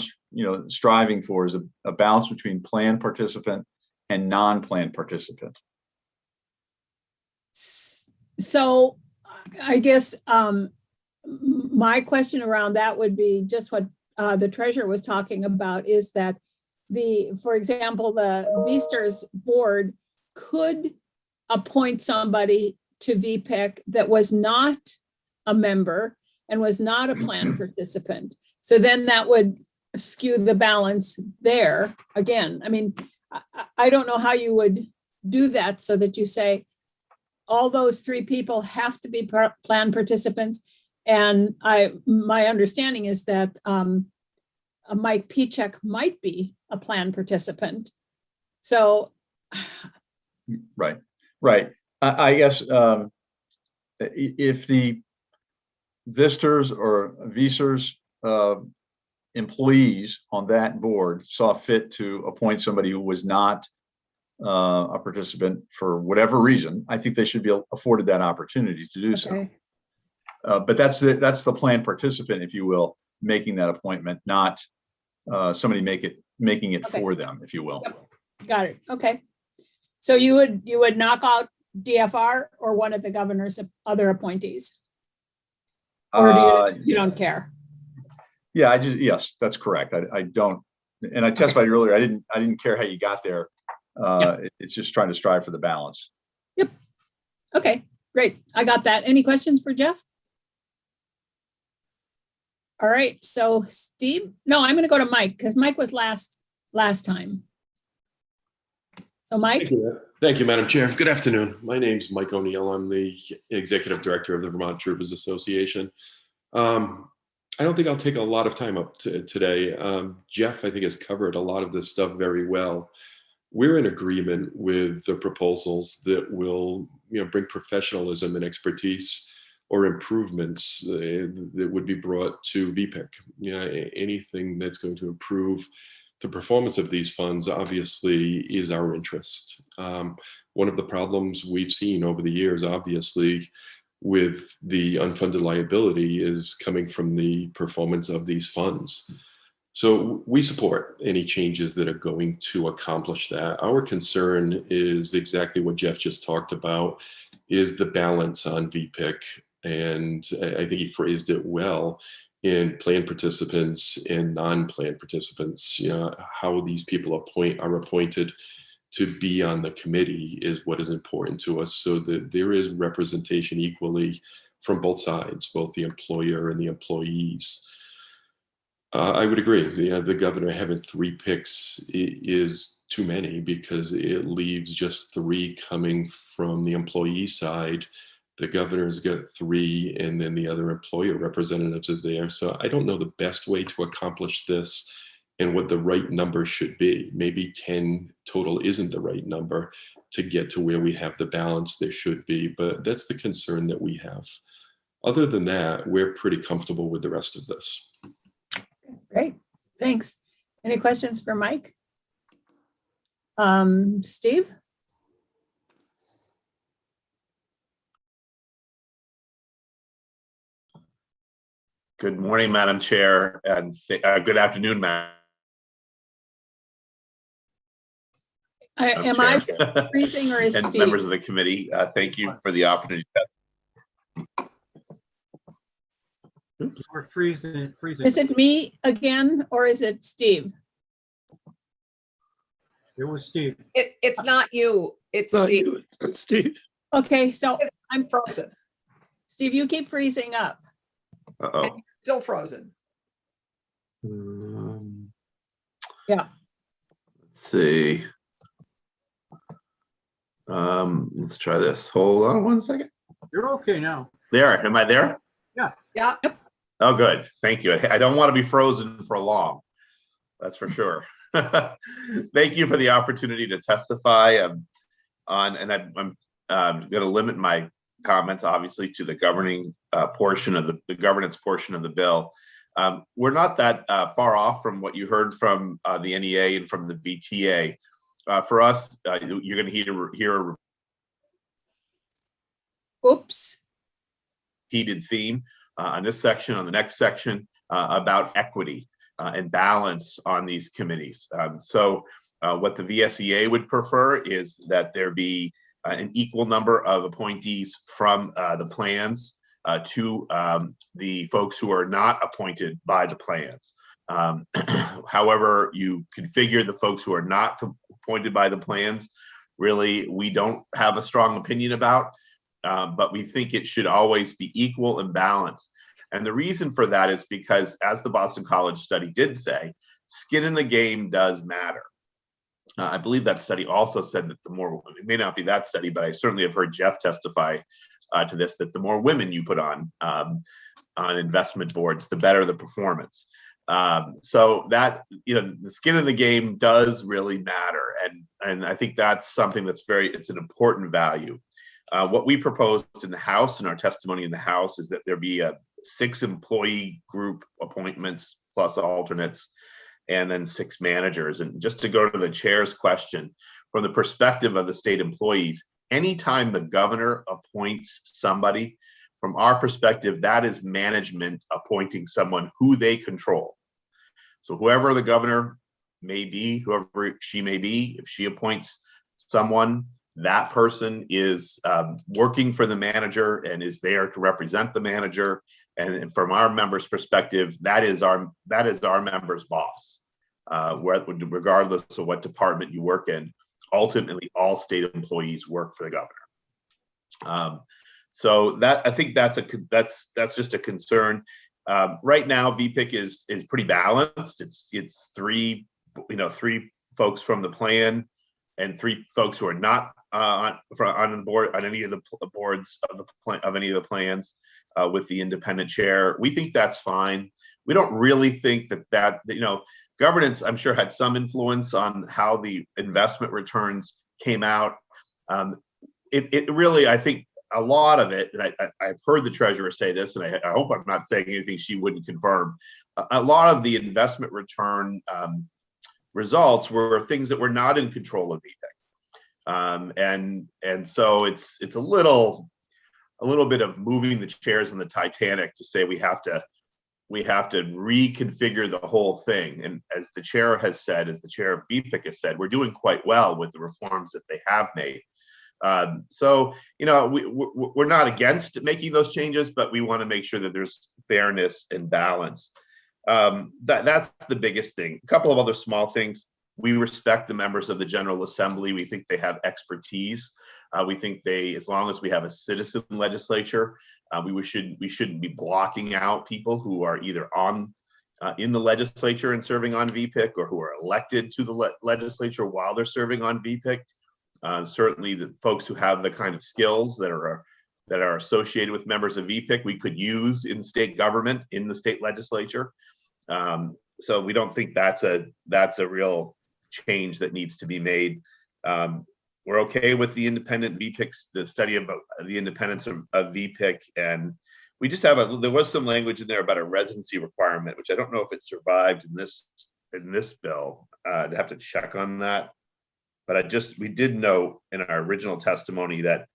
striving for is a balance between planned participant and non-planned participant. So I guess my question around that would be just what the treasurer was talking about, is that for example, the VSTERS board could appoint somebody to VPIC that was not a member and was not a planned participant. So then that would skew the balance there again. I mean, I don't know how you would do that so that you say all those 3 people have to be planned participants. And my understanding is that Mike Pichak might be a planned participant. So. Right. I guess if the VSTERS or VSERS employees on that board saw fit to appoint somebody who was not a participant for whatever reason, I think they should be afforded that opportunity to do so. Okay. But that's the planned participant, if you will, making that appointment, not somebody making it Okay. for them, if you will. Yep. Got it. Okay. So you would knock out DFR or one of the governor's other appointees? Or do you don't care? Yeah, yes, that's correct. I don't, and I testified earlier, I didn't care how you got there. It's just trying to strive for the balance. Yep. Okay, great. I got that. Any questions for Jeff? All right, so Steve, no, I'm gonna go to Mike because Mike was last time. So Mike, Thank you, Madam Chair. Good afternoon. My name's Mike O'Neill. I'm the Executive Director of the Vermont Troopers Association. I don't think I'll take a lot of time up today. Jeff, I think, has covered a lot of this stuff very well. We're in agreement with the proposals that will, bring professionalism and expertise or improvements that would be brought to VPIC. Anything that's going to improve the performance of these funds obviously is our interest. One of the problems we've seen over the years, obviously, with the unfunded liability is coming from the performance of these funds. So we support any changes that are going to accomplish that. Our concern is exactly what Jeff just talked about, is the balance on VPIC. And I think he phrased it well, in plan participants and non-plan participants. How these people are appointed to be on the committee is what is important to us, so that there is representation equally from both sides, both the employer and the employees. I would agree. The governor having 3 picks is too many, because it leaves just 3 coming from the employee side. The governor's got 3, and then the other employer representatives are there. So I don't know the best way to accomplish this and what the right number should be. Maybe 10 total isn't the right number to get to where we have the balance there should be, but that's the concern that we have. Other than that, we're pretty comfortable with the rest of this. Great, thanks. Any questions for Mike? Steve? Good morning, Madam Chair, and good afternoon, Madam Am Chair. I freezing, or is and Steve? members of the committee, thank you for the opportunity to We're freezing. Is it me again, or is it Steve? It was Steve. It's not you, it's Not Steve. you, it's Steve. Okay, so I'm Frozen, Steve, you keep freezing up. Uh-oh. still frozen. Yeah. Let's see. Let's try this. Hold on one second. You're okay now. There, am I there? Yeah, Oh, good. Thank you. I don't want to be frozen for long. That's for sure. Thank you for the opportunity to testify on, and I'm going to limit my comments, obviously, to the governing portion of the governance portion of the bill. We're not that far off from what you heard from the NEA and from the VTA. For us, you're going to hear a Oops. repeated theme on this section, on the next section, about equity and balance on these committees. So what the VSEA would prefer is that there be an equal number of appointees from the plans to the folks who are not appointed by the plans. However you configure the folks who are not appointed by the plans, really, we don't have a strong opinion about, but we think it should always be equal and balanced. And the reason for that is because, as the Boston College study did say, skin in the game does matter. I believe that study also said that the more, it may not be that study, but I certainly have heard Jeff testify to this, that the more women you put on investment boards, the better the performance. So that, the skin in the game does really matter. And I think that's something that's it's an important value. What we proposed in the House, in our testimony in the House, is that there be a 6 employee group appointments plus alternates, and then 6 managers. And just to go to the chair's question, from the perspective of the state employees, anytime the governor appoints somebody, from our perspective, that is management appointing someone who they control. So whoever the governor may be, whoever she may be, if she appoints someone, that person is working for the manager and is there to represent the manager. And from our members' perspective, that is our member's boss, regardless of what department you work in. Ultimately, all state employees work for the governor. So that, I think that's just a concern. Right now, VPIC is pretty balanced. It's 3 folks from the plan and 3 folks who are not on the board, on any of the boards of any of the plans with the independent chair. We think that's fine. We don't really think that governance, I'm sure, had some influence on how the investment returns came out. It really, I think a lot of it, and I've heard the treasurer say this, and I hope I'm not saying anything she wouldn't confirm. A lot of the investment return results were things that were not in control of VPIC. And so it's a little bit of moving the chairs on the Titanic to say we have to reconfigure the whole thing. And as the chair has said, as the chair of VPIC has said, we're doing quite well with the reforms that they have made. So, we're not against making those changes, but we want to make sure that there's fairness and balance. That's the biggest thing. A couple of other small things. We respect the members of the General Assembly. We think they have expertise. We think as long as we have a citizen legislature, we shouldn't be blocking out people who are either in the legislature and serving on VPIC, or who are elected to the legislature while they're serving on VPIC. Certainly the folks who have the kind of skills that are associated with members of VPIC, we could use in state government, in the state legislature. So we don't think that's a real change that needs to be made. We're okay with the independent VPICs, the study about the independence of VPIC, and we just there was some language in there about a residency requirement, which I don't know if it survived in this bill. I'd have to check on that. But we did note in our original testimony that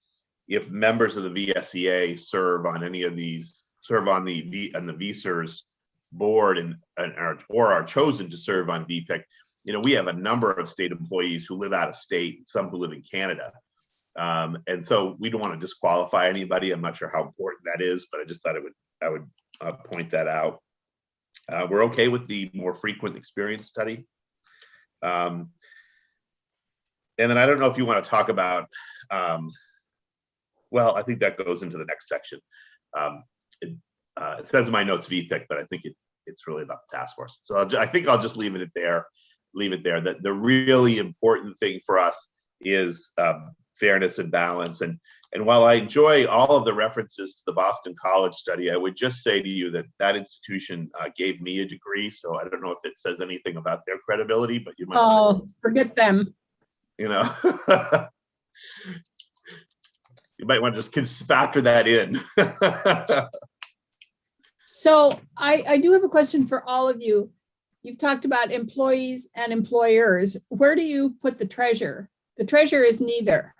if members of the VSEA serve on any of these, serve on the VSERS board or are chosen to serve on VPIC, we have a number of state employees who live out of state, some who live in Canada. And so we don't want to disqualify anybody. I'm not sure how important that is, but I just thought I would point that out. We're okay with the more frequent experience study. And then I don't know if you want to talk about, well, I think that goes into the next section. It says in my notes VPIC, but I think it's really about the task force. So I think I'll just leave it there. That the really important thing for us is fairness and balance. And while I enjoy all of the references to the Boston College study, I would just say to you that institution gave me a degree. So I don't know if it says anything about their credibility, but you might. Forget them. You might want to just factor that in. So I do have a question for all of you. You've talked about employees and employers. Where do you put the treasurer? The treasurer is neither.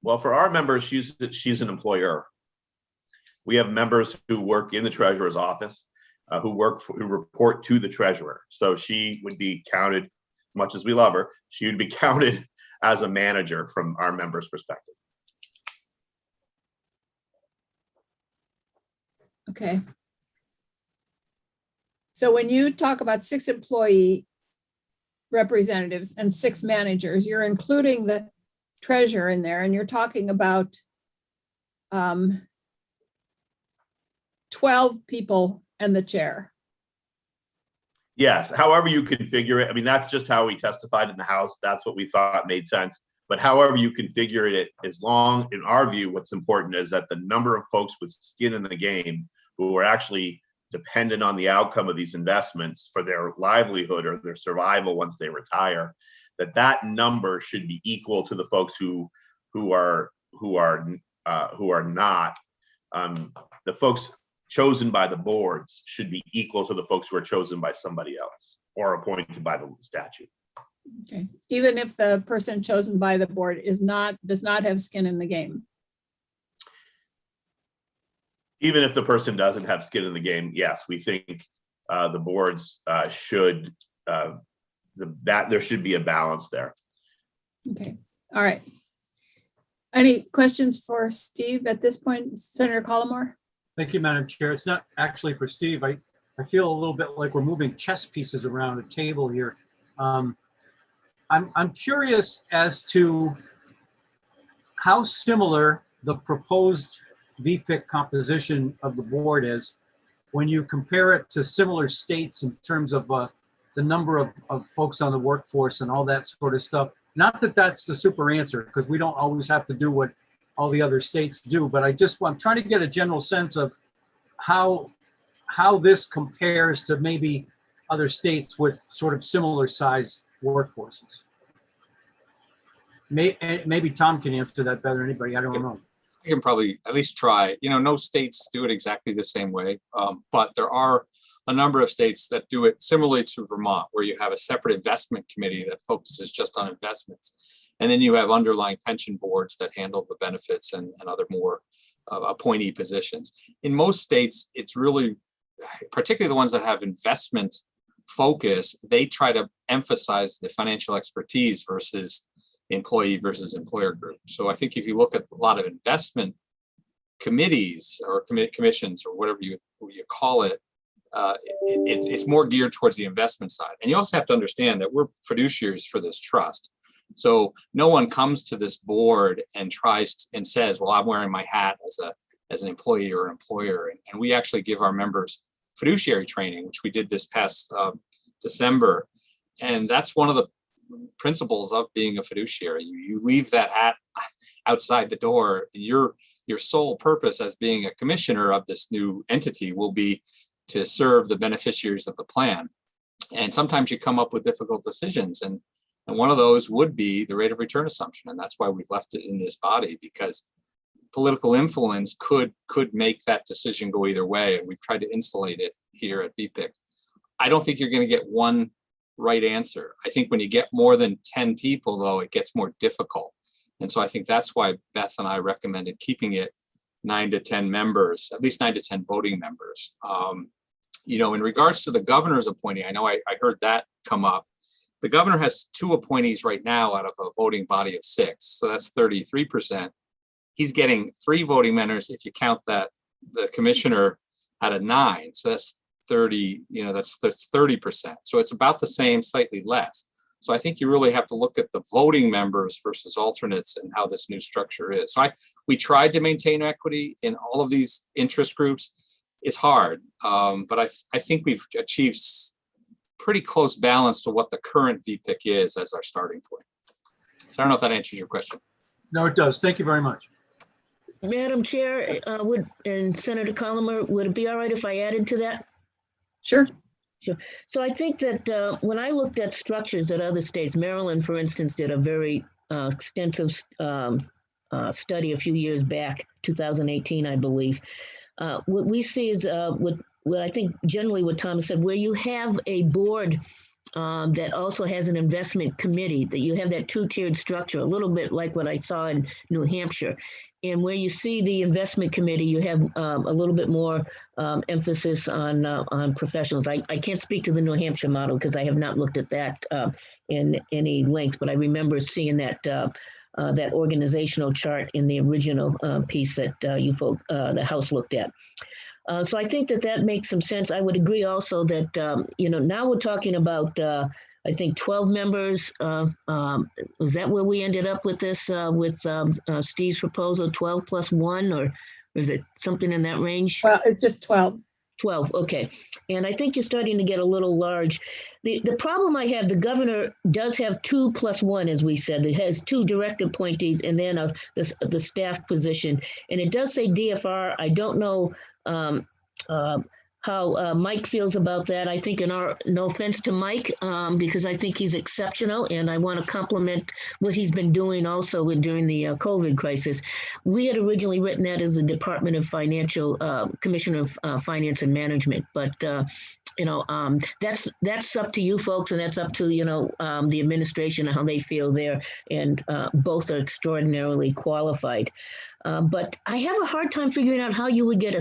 Well, for our members, she's an employer. We have members who work in the treasurer's office, who report to the treasurer. So she would be counted, much as we love her, she would be counted as a manager from our members' perspective. Okay. So when you talk about 6 employee representatives and 6 managers, you're including the treasurer in there, and you're talking about 12 people and the chair. Yes, however you configure it. I mean, that's just how we testified in the House. That's what we thought made sense. But however you configure it, as long, in our view, what's important is that the number of folks with skin in the game who are actually dependent on the outcome of these investments for their livelihood or their survival once they retire, that number should be equal to the folks who are not. The folks chosen by the boards should be equal to the folks who are chosen by somebody else or appointed by the statute. Okay, even if the person chosen by the board does not have skin in the game. Even if the person doesn't have skin in the game, yes, we think the boards should there should be a balance there. Okay, all right. Any questions for Steve at this point, Senator Collmore? Thank you, Madam Chair. It's not actually for Steve. I feel a little bit like we're moving chess pieces around a table here. I'm curious as to how similar the proposed VPIC composition of the board is when you compare it to similar states in terms of the number of folks on the workforce and all that sort of stuff. Not that that's the super answer, because we don't always have to do what all the other states do, but I'm trying to get a general sense of how this compares to maybe other states with sort of similar size workforces. Maybe Tom can answer that better than anybody. I don't know. I can probably at least try. No states do it exactly the same way, but there are a number of states that do it similarly to Vermont, where you have a separate investment committee that focuses just on investments. And then you have underlying pension boards that handle the benefits and other more appointee positions. In most states, it's really, particularly the ones that have investment focus, they try to emphasize the financial expertise versus employee versus employer group. So I think if you look at a lot of investment committees or commissions or whatever you call it, it's more geared towards the investment side. And you also have to understand that we're fiduciaries for this trust. So no one comes to this board and tries and says, well, I'm wearing my hat as an employee or employer. And we actually give our members fiduciary training, which we did this past December. And that's one of the principles of being a fiduciary. You leave that hat outside the door. Your sole purpose as being a commissioner of this new entity will be to serve the beneficiaries of the plan. And sometimes you come up with difficult decisions. And one of those would be the rate of return assumption. And that's why we've left it in this body, because political influence could make that decision go either way. And we've tried to insulate it here at VPIC. I don't think you're going to get one right answer. I think when you get more than 10 people, though, it gets more difficult. And so I think that's why Beth and I recommended keeping it 9 to 10 members, at least 9 to 10 voting members. In regards to the governor's appointee, I know I heard that come up. The governor has 2 appointees right now out of a voting body of 6. So that's 33%. He's getting 3 voting members if you count that the commissioner out of 9. So that's 30, that's 30%. So it's about the same, slightly less. So I think you really have to look at the voting members versus alternates and how this new structure is. So we tried to maintain equity in all of these interest groups. It's hard, but I think we've achieved pretty close balance to what the current VPIC is as our starting point. So I don't know if that answers your question. No, it does. Thank you very much. Madam Chair, and Senator Colomer, would it be all right if I added to that? Sure. Sure. So I think that when I looked at structures at other states, Maryland, for instance, did a very extensive study a few years back, 2018, I believe. What we see is what I think generally what Thomas said, where you have a board that also has an investment committee, that you have that 2-tiered structure, a little bit like what I saw in New Hampshire. And where you see the investment committee, you have a little bit more emphasis on professionals. I can't speak to the New Hampshire model because I have not looked at that in any length, but I remember seeing that that organizational chart in the original piece that the House looked at. So I think that makes some sense. I would agree also that, now we're talking about, I think 12 members. Was that where we ended up with this, with Steve's proposal, 12 plus 1, or is it something in that range? Well, it's just 12. 12, okay. And I think you're starting to get a little large. The problem I have, the governor does have 2 plus 1, as we said. It has 2 direct appointees and then the staff position. And it does say DFR. I don't know how Mike feels about that. I think no offense to Mike, because I think he's exceptional and I want to compliment what he's been doing also during the COVID crisis. We had originally written that as the Department of Financial, Commissioner of Finance and Management, but that's up to you folks, and that's up to, the administration and how they feel there, and both are extraordinarily qualified. But I have a hard time figuring out how you would get a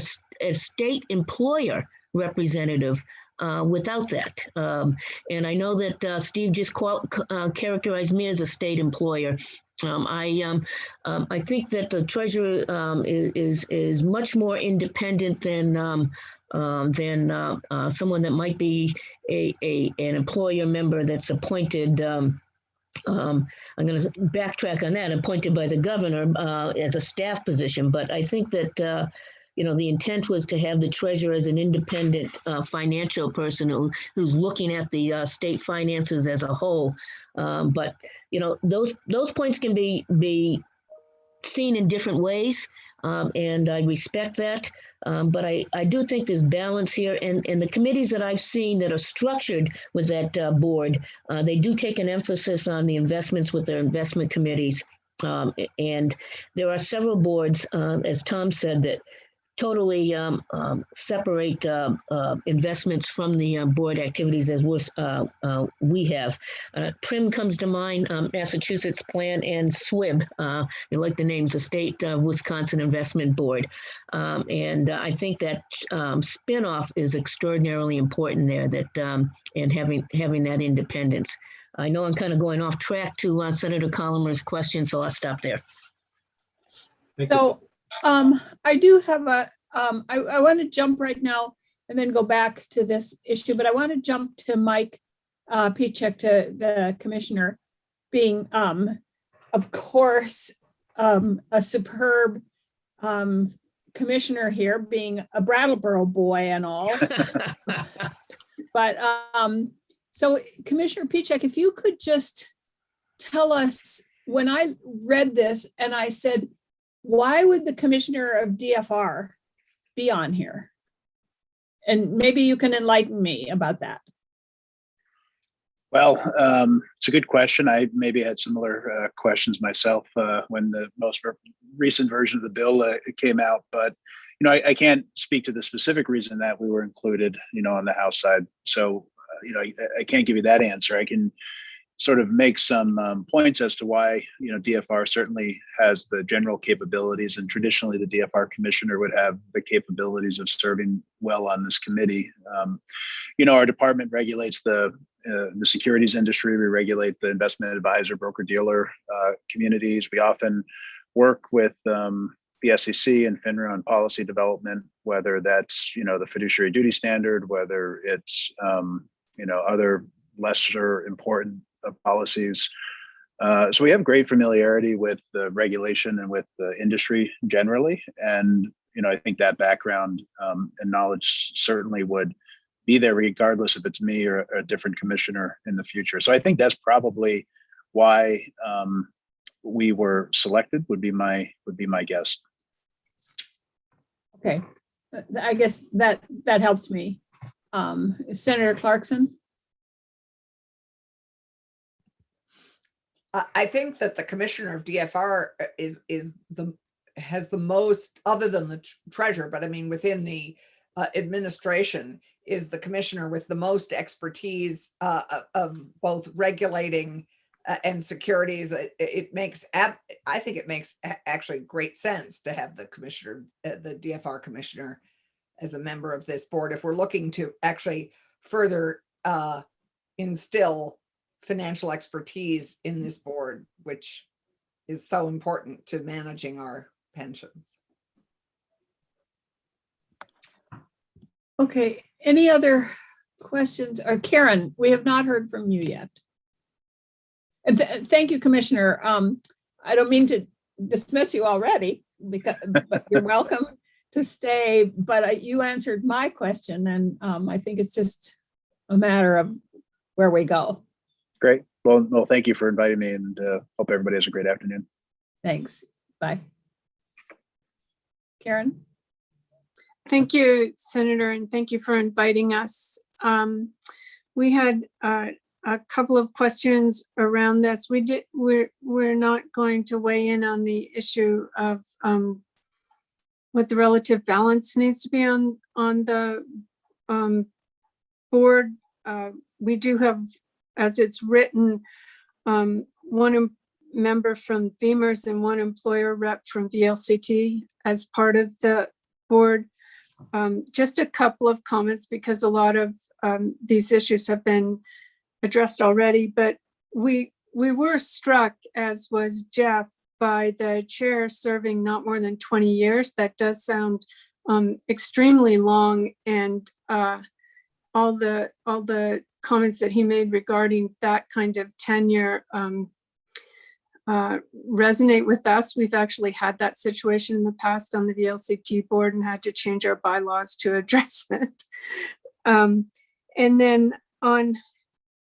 state employer representative without that. And I know that Steve just characterized me as a state employer. I think that the treasurer is much more independent than someone that might be an employer member that's appointed. I'm going to backtrack on that, appointed by the governor as a staff position. But I think that, the intent was to have the treasurer as an independent financial person who's looking at the state finances as a whole. But those points can be seen in different ways, and I respect that. But I do think there's balance here, and the committees that I've seen that are structured with that board, they do take an emphasis on the investments with their investment committees. And there are several boards, as Tom said, that totally separate investments from the board activities as we have. PRIM comes to mind, Massachusetts Plan, and SWIB. You like the names, the State Wisconsin Investment Board. And I think that spinoff is extraordinarily important there, that and having that independence. I know I'm kind of going off track to Senator Colomer's question, so I'll stop there. So I do have I want to jump right now and then go back to this issue, but I want to jump to Mike Pichek, to the commissioner, being, of course, a superb commissioner here, being a Brattleboro boy and all. But so Commissioner Pichek, if you could just tell us, when I read this and I said, why would the commissioner of DFR be on here? And maybe you can enlighten me about that. Well, it's a good question. I maybe had similar questions myself when the most recent version of the bill came out, but I can't speak to the specific reason that we were included, on the House side. So, I can't give you that answer. I can sort of make some points as to why, DFR certainly has the general capabilities, and traditionally the DFR commissioner would have the capabilities of serving well on this committee. Our department regulates the securities industry. We regulate the investment advisor, broker dealer communities. We often work with the SEC and FINRA on policy development, whether that's, the fiduciary duty standard, whether it's, other lesser important policies. So we have great familiarity with the regulation and with the industry generally. And, I think that background and knowledge certainly would be there regardless if it's me or a different commissioner in the future. So I think that's probably why we were selected, would be my guess. Okay, I guess that helps me. Senator Clarkson? I think that the commissioner of DFR has the most, other than the treasurer, but I mean within the administration, is the commissioner with the most expertise of both regulating and securities. I think it makes actually great sense to have the commissioner, the DFR commissioner, as a member of this board if we're looking to actually further instill financial expertise in this board, which is so important to managing our pensions. Okay, any other questions? Or Karen, we have not heard from you yet. And thank you, Commissioner. I don't mean to dismiss you already, but you're welcome to stay. But you answered my question, and I think it's just a matter of where we go. Great. Well, thank you for inviting me, and hope everybody has a great afternoon. Thanks. Bye. Karen? Thank you, Senator, and thank you for inviting us. We had a couple of questions around this. We're not going to weigh in on the issue of what the relative balance needs to be on the board. We do have, as it's written, one member from VEMR's and one employer rep from VLCT as part of the board. Just a couple of comments, because a lot of these issues have been addressed already, but we were struck, as was Jeff, by the chair serving not more than 20 years. That does sound extremely long, and all the comments that he made regarding that kind of tenure resonate with us. We've actually had that situation in the past on the VLCT board and had to change our bylaws to address it. And then on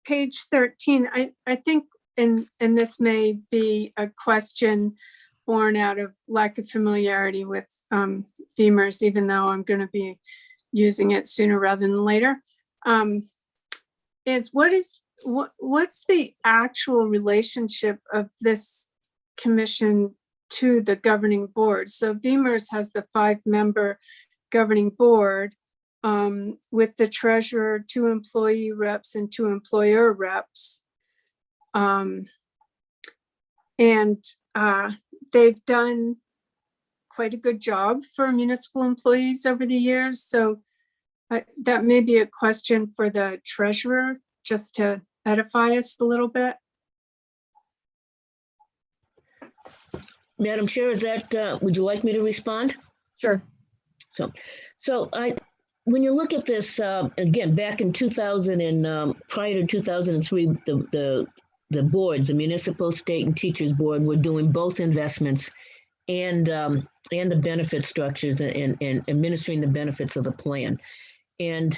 page 13, I think, and this may be a question born out of lack of familiarity with VEMR's, even though I'm going to be using it sooner rather than later, is what's the actual relationship of this commission to the governing board? So VEMR's has the 5-member governing board with the treasurer, 2 employee reps and 2 employer reps. They've done quite a good job for municipal employees over the years. So that may be a question for the treasurer, just to edify us a little bit. Madam Chair, is that, would you like me to respond? Sure. So when you look at this, again, back in 2000 and prior to 2003, the boards, the municipal, state, and teachers board were doing both investments and the benefit structures and administering the benefits of the plan. And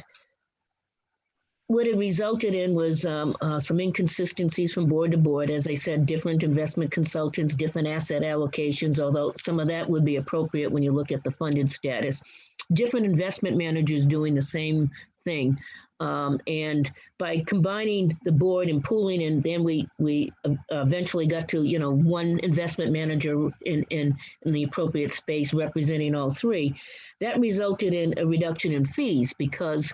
what it resulted in was some inconsistencies from board to board. As I said, different investment consultants, different asset allocations, although some of that would be appropriate when you look at the funded status. Different investment managers doing the same thing. And by combining the board and pooling, and then we eventually got to, one investment manager in the appropriate space representing all 3. That resulted in a reduction in fees, because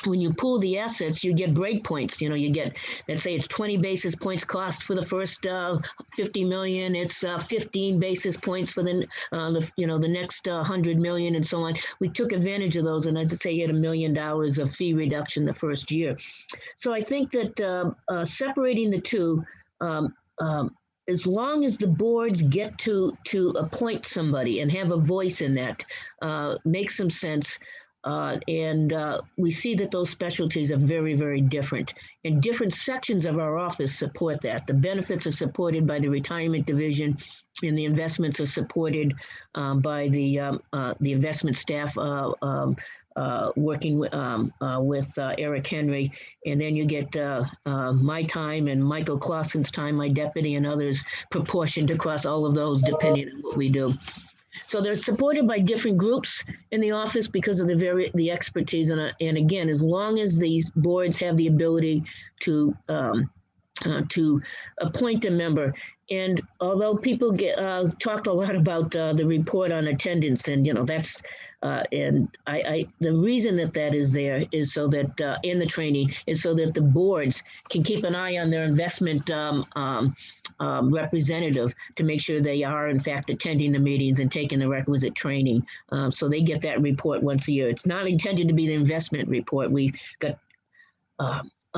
when you pool the assets, you get break points. You get, let's say it's 20 basis points cost for the first 50 million. It's 15 basis points for the next 100 million, and so on. We took advantage of those, and as I say, you had $1 million of fee reduction the first year. So I think that separating the two, as long as the boards get to appoint somebody and have a voice in that, makes some sense. We see that those specialties are very, very different, and different sections of our office support that. The benefits are supported by the retirement division, and the investments are supported by the investment staff working with Eric Henry. And then you get my time and Michael Clausen's time, my deputy, and others proportioned across all of those depending on what we do. So they're supported by different groups in the office because of the expertise. And again, as long as these boards have the ability to appoint a member. And although people talked a lot about the report on attendance, and that's and the reason that is there is so that in the training is so that the boards can keep an eye on their investment representative to make sure they are in fact attending the meetings and taking the requisite training. So they get that report once a year. It's not intended to be the investment report. We've got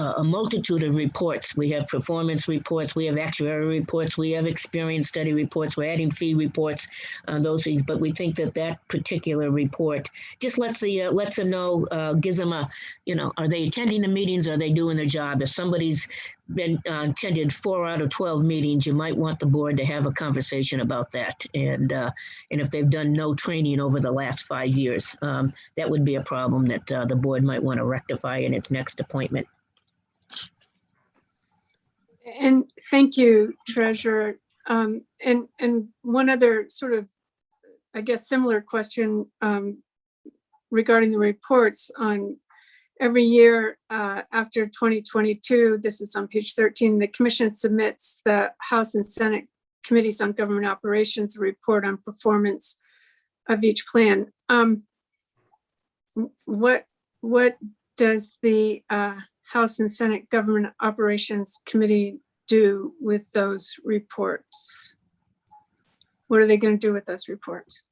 a multitude of reports. We have performance reports, we have actuarial reports, we have experience study reports, we're adding fee reports on those things, but we think that particular report just lets them know, gives them a, are they attending the meetings, are they doing their job? If somebody's been attended 4 out of 12 meetings, you might want the board to have a conversation about that. And if they've done no training over the last 5 years, that would be a problem that the board might want to rectify in its next appointment. And thank you, Treasurer. And one other sort of, I guess, similar question regarding the reports on every year after 2022, this is on page 13, the Commission submits the House and Senate Committees on Government Operations report on performance of each plan. What does the House and Senate Government Operations Committee do with those reports? What are they going to do with those reports?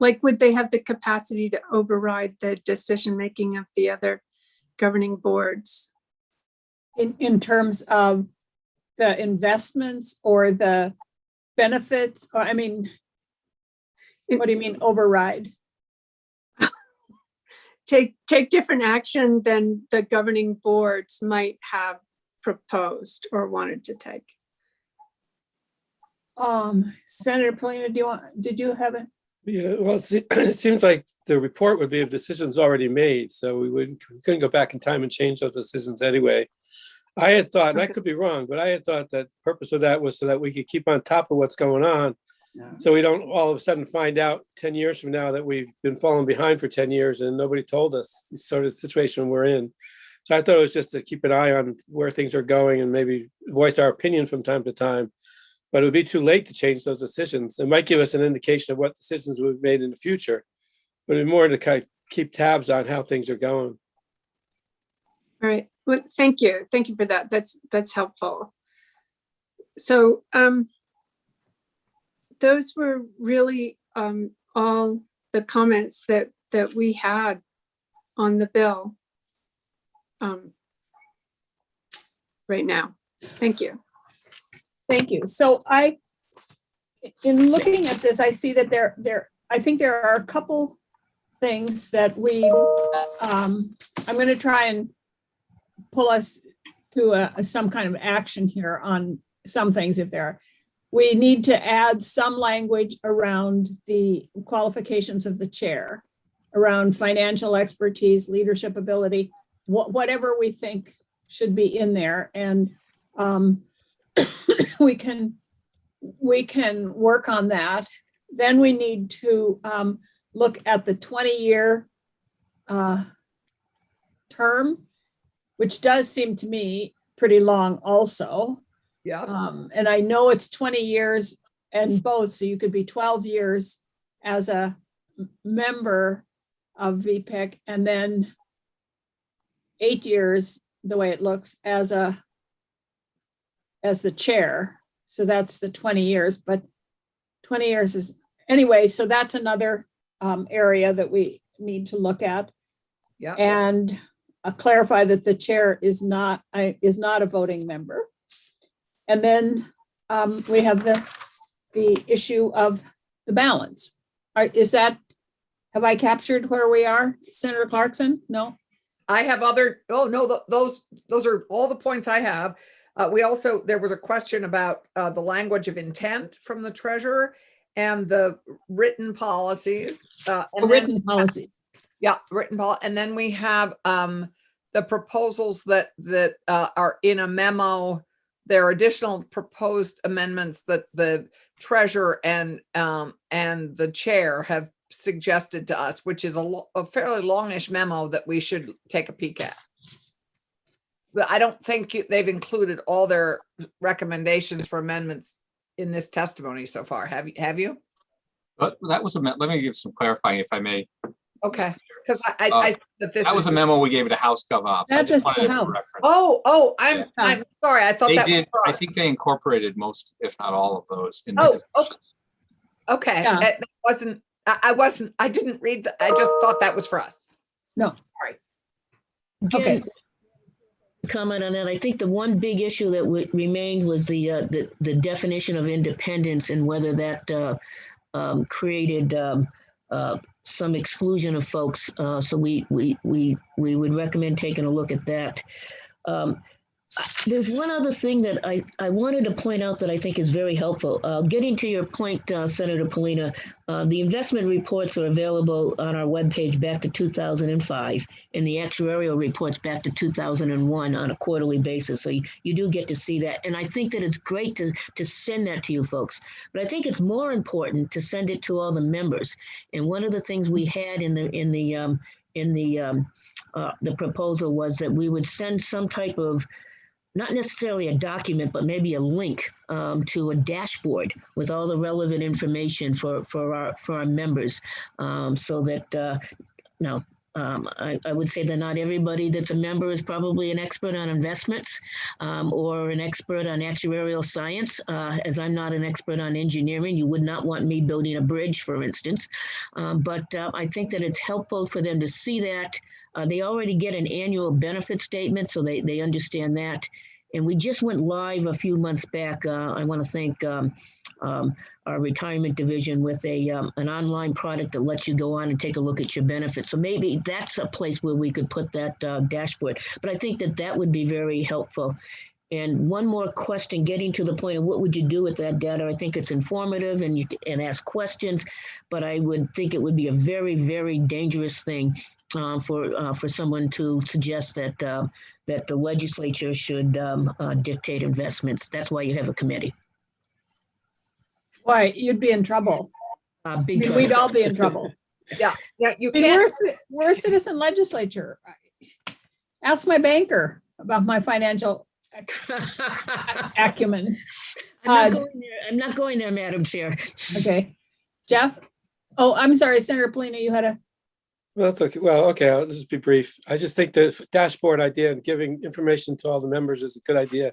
Like, would they have the capacity to override the decision-making of the other governing boards? In terms of the investments or the benefits? Or, I mean, what do you mean override? Take different action than the governing boards might have proposed or wanted to take. Senator Polina, did you have it? Yeah, well, it seems like the report would be of decisions already made, so we couldn't go back in time and change those decisions anyway. I had thought, and I could be wrong, but I had thought that the purpose of that was so that we could keep on top of what's going on. Yeah. So we don't all of a sudden find out 10 years from now that we've been falling behind for 10 years and nobody told us the sort of situation we're in. So I thought it was just to keep an eye on where things are going and maybe voice our opinion from time to time. But it would be too late to change those decisions. It might give us an indication of what decisions we've made in the future, but it'd be more to kind of keep tabs on how things are going. All right. Well, thank you. Thank you for that. That's helpful. So those were really all the comments that we had on the bill right now. Thank you. Thank you. So in looking at this, I see that I think there are a couple things that I'm going to try and pull us to some kind of action here on some things if there are. We need to add some language around the qualifications of the chair, around financial expertise, leadership ability, whatever we think should be in there. And we can work on that. Then we need to look at the 20-year term, which does seem to me pretty long also. Yeah. And I know it's 20 years and both, so you could be 12 years as a member of VPIC and then 8 years, the way it looks, as the chair. So that's the 20 years, but 20 years is, anyway, so that's another area that we need to look at. Yeah. And clarify that the chair is not a voting member. And then we have the issue of the balance. Have I captured where we are, Senator Clarkson? No? I have those are all the points I have. There was a question about the language of intent from the treasurer and the written policies. Written policies. Yeah, and then we have the proposals that are in a memo. There are additional proposed amendments that the treasurer and the chair have suggested to us, which is a fairly longish memo that we should take a peek at. But I don't think they've included all their recommendations for amendments in this testimony so far. Have you? But that was let me give some clarifying, if I may. Okay, because I that was a memo we gave to House Gov Ops. I just wanted it for reference. I'm sorry. I thought they that did. was I think they incorporated most, if not all, of those. In okay. Yeah. That wasn't. I didn't read. I just thought that was for us. No. Sorry. Jen, Okay. Comment on that. I think the one big issue that remained was the definition of independence and whether that created some exclusion of folks. So we would recommend taking a look at that. There's one other thing that I wanted to point out that I think is very helpful. Getting to your point, Senator Polina, the investment reports are available on our webpage back to 2005 and the actuarial reports back to 2001 on a quarterly basis. So you do get to see that. And I think that it's great to send that to you folks. But I think it's more important to send it to all the members. And one of the things we had in the proposal was that we would send some type of, not necessarily a document, but maybe a link to a dashboard with all the relevant information for our members, so that I would say that not everybody that's a member is probably an expert on investments or an expert on actuarial science. As I'm not an expert on engineering, you would not want me building a bridge, for instance. But I think that it's helpful for them to see that. They already get an annual benefit statement, so they understand that. And we just went live a few months back. I want to thank our retirement division with an online product that lets you go on and take a look at your benefits. So maybe that's a place where we could put that dashboard. But I think that would be very helpful. And one more question, getting to the point of what would you do with that data? I think it's informative and you can ask questions, but I would think it would be a very, very dangerous thing for someone to suggest that that the legislature should dictate investments. That's why you have a committee. Why, you'd be in trouble. Big trouble. We'd all be in trouble. Yeah, you I mean, can't. we're a citizen legislature. Ask my banker about my financial acumen. I'm not going there, Madam Chair. Okay. Jeff? Oh, I'm sorry, Senator Polina, you had a, Well, that's okay. Well, okay, I'll just be brief. I just think the dashboard idea and giving information to all the members is a good idea.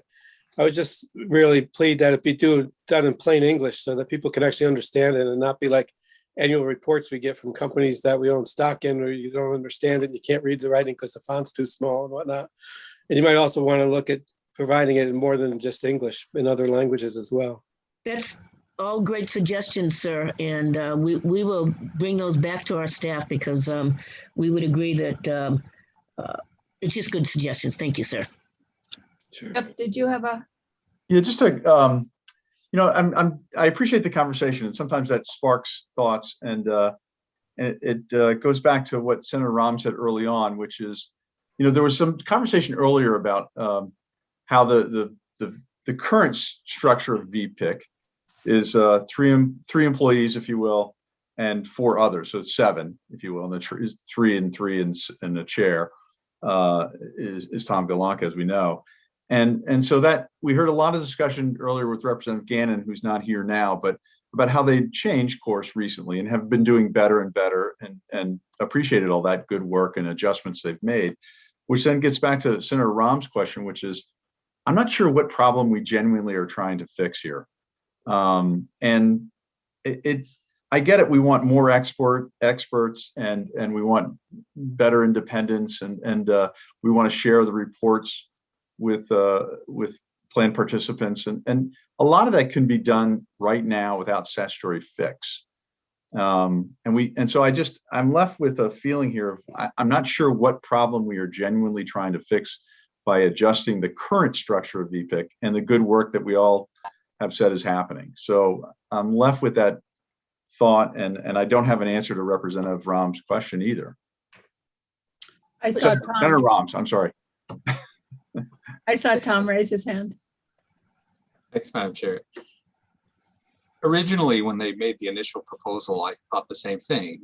I would just really plead that it be done in plain English so that people can actually understand it and not be like annual reports we get from companies that we own stock in, or you don't understand it and you can't read the writing because the font's too small and whatnot. And you might also want to look at providing it in more than just English, in other languages as well. That's all great suggestions, sir. And we will bring those back to our staff because we would agree that it's just good suggestions. Thank you, sir. Sure. Jeff, did you have a? Yeah, just to, I appreciate the conversation, and sometimes that sparks thoughts, and it goes back to what Senator Rahm said early on, which is, there was some conversation earlier about how the current structure of VPIC is three employees, if you will, and 4 others, so it's 7, if you will, and the 3 and 3 and the chair is Tom Galanka, as we know. And so that we heard a lot of discussion earlier with Representative Gannon, who's not here now, but about how they changed course recently and have been doing better and better, and appreciated all that good work and adjustments they've made, which then gets back to Senator Rahm's question, which is, I'm not sure what problem we genuinely are trying to fix here. And I get it. We want more experts and we want better independence and we want to share the reports with plan participants, and a lot of that can be done right now without statutory fix. And so I'm left with a feeling here of I'm not sure what problem we are genuinely trying to fix by adjusting the current structure of VPIC and the good work that we all have said is happening. So I'm left with that thought, and I don't have an answer to Representative Rahm's question either. I saw Senator Rahm's, I'm sorry. I saw Tom raise his hand. Thanks, Madam Chair. Originally, when they made the initial proposal, I thought the same thing.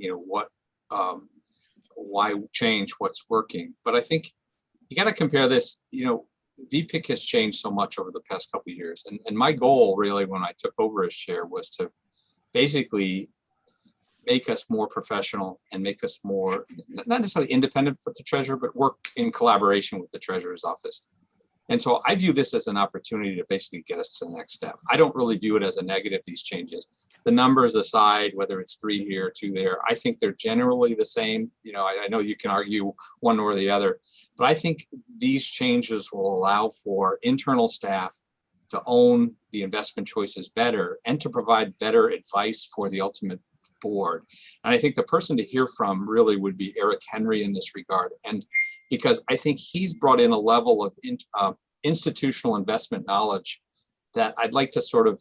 Why change what's working? But I think you got to compare this. VPIC has changed so much over the past couple of years, and my goal really when I took over as chair was to basically make us more professional and make us more, not necessarily independent with the treasurer, but work in collaboration with the treasurer's office. And so I view this as an opportunity to basically get us to the next step. I don't really view it as a negative, these changes. The numbers aside, whether it's 3 here, 2 there, I think they're generally the same. I know you can argue one or the other, but I think these changes will allow for internal staff to own the investment choices better and to provide better advice for the ultimate board. And I think the person to hear from really would be Eric Henry in this regard. And because I think he's brought in a level of institutional investment knowledge that I'd like to sort of,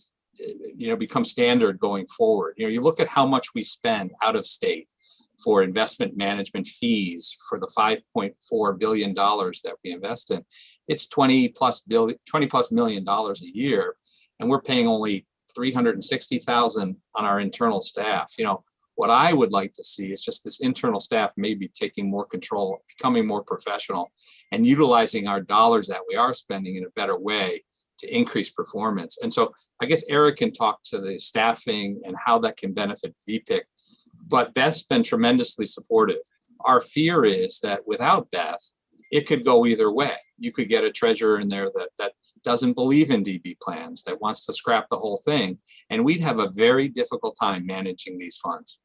become standard going forward. You look at how much we spend out of state for investment management fees for the $5.4 billion that we invest in. It's $20+ million a year, and we're paying only $360,000 on our internal staff. What I would like to see is just this internal staff maybe taking more control, becoming more professional, and utilizing our dollars that we are spending in a better way to increase performance. And so I guess Eric can talk to the staffing and how that can benefit VPIC, but Beth's been tremendously supportive. Our fear is that without Beth, it could go either way. You could get a treasurer in there that doesn't believe in DB plans, that wants to scrap the whole thing, and we'd have a very difficult time managing these funds.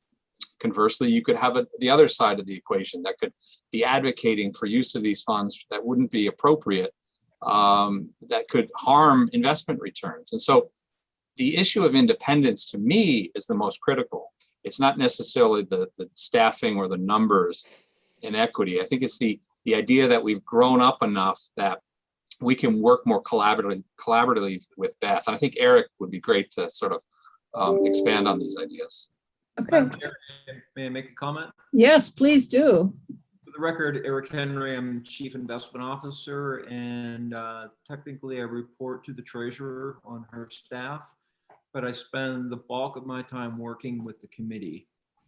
Conversely, you could have the other side of the equation that could be advocating for use of these funds that wouldn't be appropriate, that could harm investment returns. And so the issue of independence to me is the most critical. It's not necessarily the staffing or the numbers in equity. I think it's the idea that we've grown up enough that we can work more collaboratively with Beth. And I think Eric would be great to sort of expand on these ideas. Okay. Madam Chair, may I make a comment? Yes, please do. For the record, Eric Henry, I'm Chief Investment Officer, and technically I report to the treasurer on her staff, but I spend the bulk of my time working with the committee.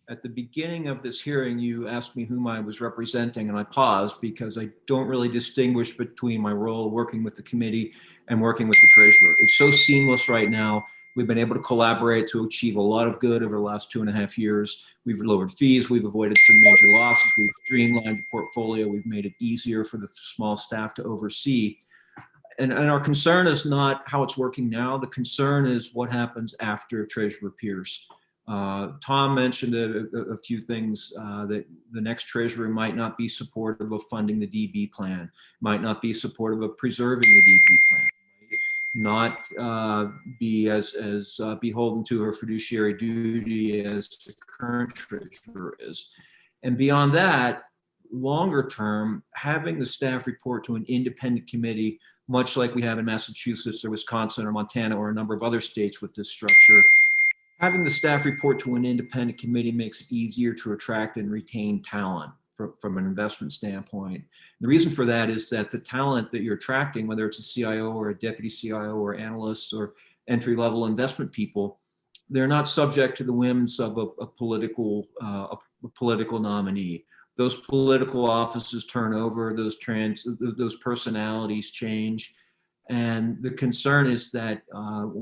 At the beginning of this hearing, you asked me whom I was representing, and I paused because I don't really distinguish between my role working with the committee and working with the treasurer. It's so seamless right now. We've been able to collaborate to achieve a lot of good over the last 2.5 years. We've lowered fees. We've avoided some major losses. We've streamlined the portfolio. We've made it easier for the small staff to oversee. And our concern is not how it's working now. The concern is what happens after Treasurer Pierce. Tom mentioned a few things that the next treasurer might not be supportive of funding the DB plan, might not be supportive of preserving the DB plan, not be as beholden to her fiduciary duty as the current treasurer is. And beyond that, longer term, having the staff report to an independent committee, much like we have in Massachusetts or Wisconsin or Montana or a number of other states with this structure, having the staff report to an independent committee makes it easier to attract and retain talent from an investment standpoint. The reason for that is that the talent that you're attracting, whether it's a CIO or a deputy CIO or analysts or entry-level investment people, they're not subject to the whims of a political nominee. Those political offices turn over, those personalities change. And the concern is that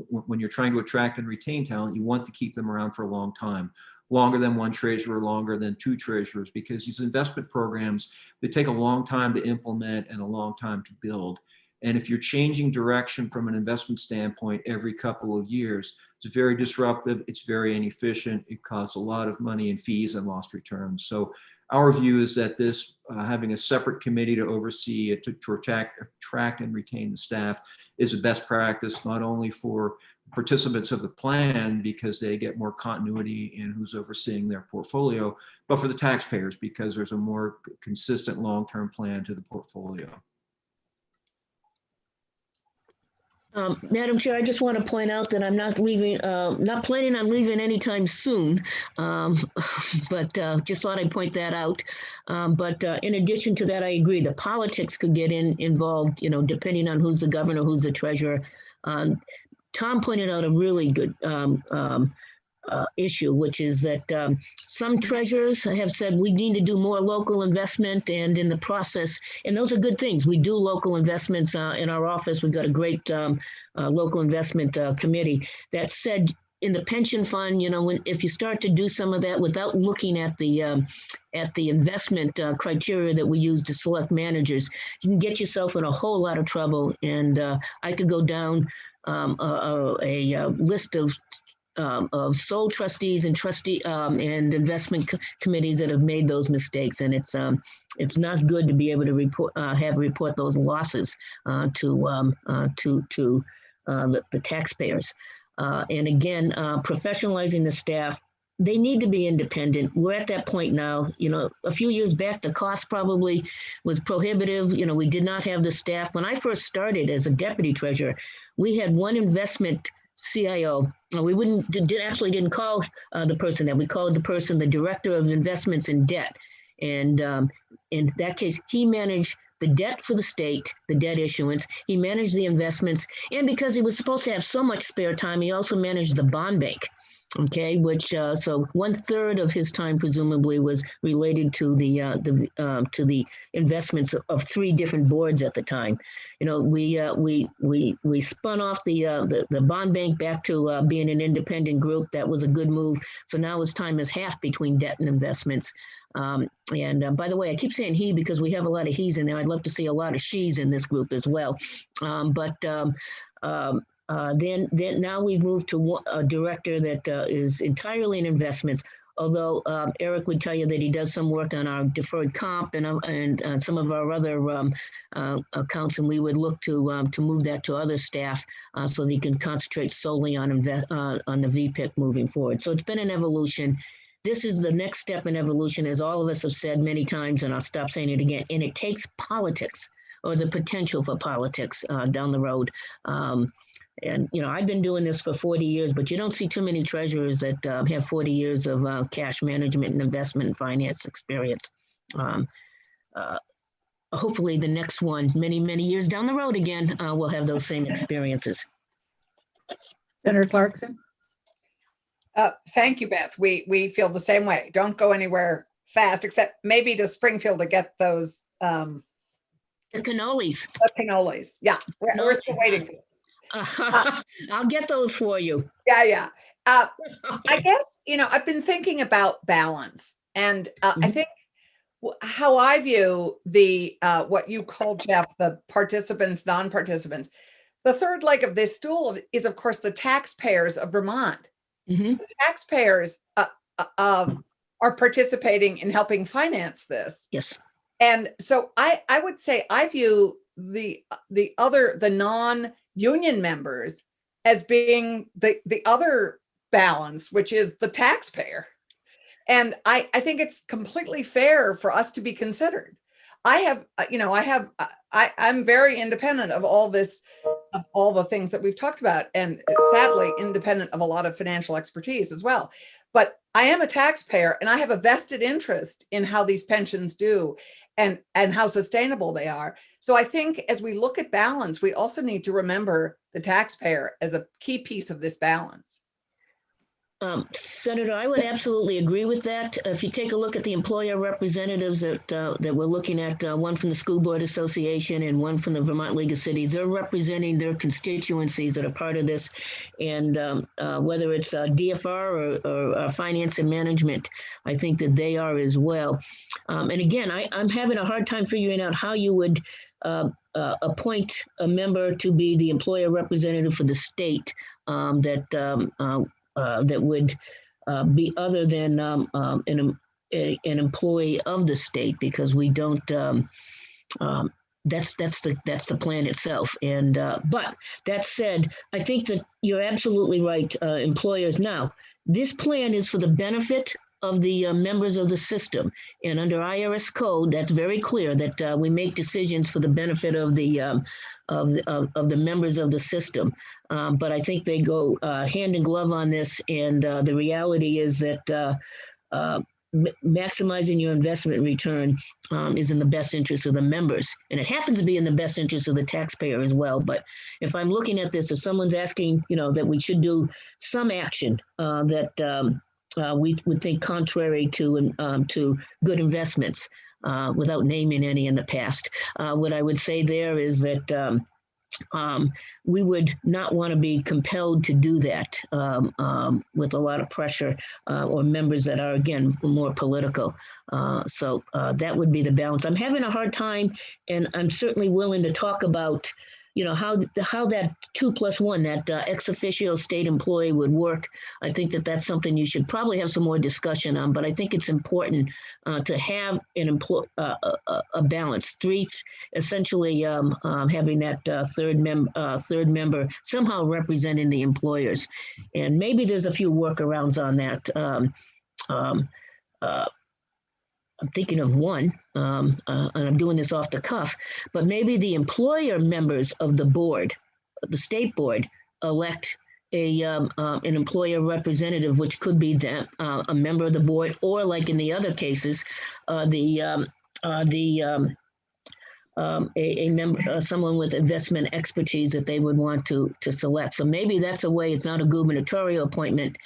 when you're trying to attract and retain talent, you want to keep them around for a long time, longer than one treasurer, longer than two treasurers, because these investment programs, they take a long time to implement and a long time to build. And if you're changing direction from an investment standpoint every couple of years, it's very disruptive, it's very inefficient, it costs a lot of money in fees and lost returns. So our view is that this, having a separate committee to oversee, to attract and retain the staff is a best practice, not only for participants of the plan because they get more continuity in who's overseeing their portfolio, but for the taxpayers because there's a more consistent long-term plan to the portfolio. Madam Chair, I just want to point out that I'm not leaving, not planning on leaving anytime soon, but just thought I'd point that out. But in addition to that, I agree, the politics could get involved, you know, depending on who's the governor, who's the treasurer. Tom pointed out a really good issue, which is that some treasurers have said we need to do more local investment, and in the process, and those are good things. We do local investments in our office. We've got a great local investment committee. That said, in the pension fund, you know, if you start to do some of that without looking at the investment criteria that we use to select managers, you can get yourself in a whole lot of trouble. And I could go down a list of sole trustees and and investment committees that have made those mistakes, and it's not good to be able to report those losses to the taxpayers. And again, professionalizing the staff. They need to be independent. We're at that point now. You know, a few years back, the cost probably was prohibitive. You know, we did not have the staff. When I first started as a deputy treasurer, we had one investment CIO. We didn't call the person that. We called the person the director of investments and debt. And in that case, he managed the debt for the state, the debt issuance. He managed the investments. And because he was supposed to have so much spare time, he also managed the bond bank. Okay, which so 1/3 of his time presumably was related to the investments of 3 different boards at the time. You know, we spun off the bond bank back to being an independent group. That was a good move. So now his time is half between debt and investments. And by the way, I keep saying he because we have a lot of he's in there. I'd love to see a lot of she's in this group as well. Then now we've moved to a director that is entirely in investments. Although Eric would tell you that he does some work on our deferred comp and some of our other accounts, and we would look to move that to other staff so that he can concentrate solely on the VPIC moving forward. So it's been an evolution. This is the next step in evolution, as all of us have said many times, and I'll stop saying it again. And it takes politics. or the potential for politics down the road. And, you know, I've been doing this for 40 years, but you don't see too many treasurers that have 40 years of cash management and investment and finance experience. Hopefully the next one, many, many years down the road again, will have those same experiences. Senator Clarkson? Thank you, Beth. We feel the same way. Don't go anywhere fast, except maybe to Springfield to get those The cannolis. cannolis. Yeah, we're still waiting for this. I'll get those for you. Yeah. I guess, you know, I've been thinking about balance, and I think how I view the what you call, Jeff, the participants, non-participants. The third leg of this stool is, of course, the taxpayers of Vermont. The taxpayers are participating in helping finance this. Yes. And so I would say I view the non-union members as being the other balance, which is the taxpayer. And I think it's completely fair for us to be considered. I'm very independent of all this, of all the things that we've talked about, and sadly independent of a lot of financial expertise as well. But I am a taxpayer, and I have a vested interest in how these pensions do and how sustainable they are. So I think as we look at balance, we also need to remember the taxpayer as a key piece of this balance. Senator, I would absolutely agree with that. If you take a look at the employer representatives that we're looking at, one from the School Board Association and one from the Vermont League of Cities, they're representing their constituencies that are part of this. And whether it's DFR or finance and management, I think that they are as well. And again, I'm having a hard time figuring out how you would appoint a member to be the employer representative for the state that would be other than an employee of the state, because we don't. That's the plan itself. And but that said, I think that you're absolutely right. Employers, now this plan is for the benefit of the members of the system, and under IRS code, that's very clear that we make decisions for the benefit of the members of the system. But I think they go hand in glove on this, and the reality is that maximizing your investment return is in the best interest of the members, and it happens to be in the best interest of the taxpayer as well. But if I'm looking at this, if someone's asking, you know, that we should do some action that we would think contrary to good investments, without naming any in the past. What I would say there is that we would not want to be compelled to do that with a lot of pressure or members that are, again, more political. So that would be the balance. I'm having a hard time, and I'm certainly willing to talk about, you know, how that 2+1, that ex officio state employee would work. I think that that's something you should probably have some more discussion on, but I think it's important to have a balance. Essentially having that third member somehow representing the employers. And maybe there's a few workarounds on that. I'm thinking of one, and I'm doing this off the cuff, but maybe the employer members of the board, the state board, elect an employer representative, which could be a member of the board, or like in the other cases, a member, someone with investment expertise that they would want to select. So maybe that's a way. It's not a gubernatorial appointment.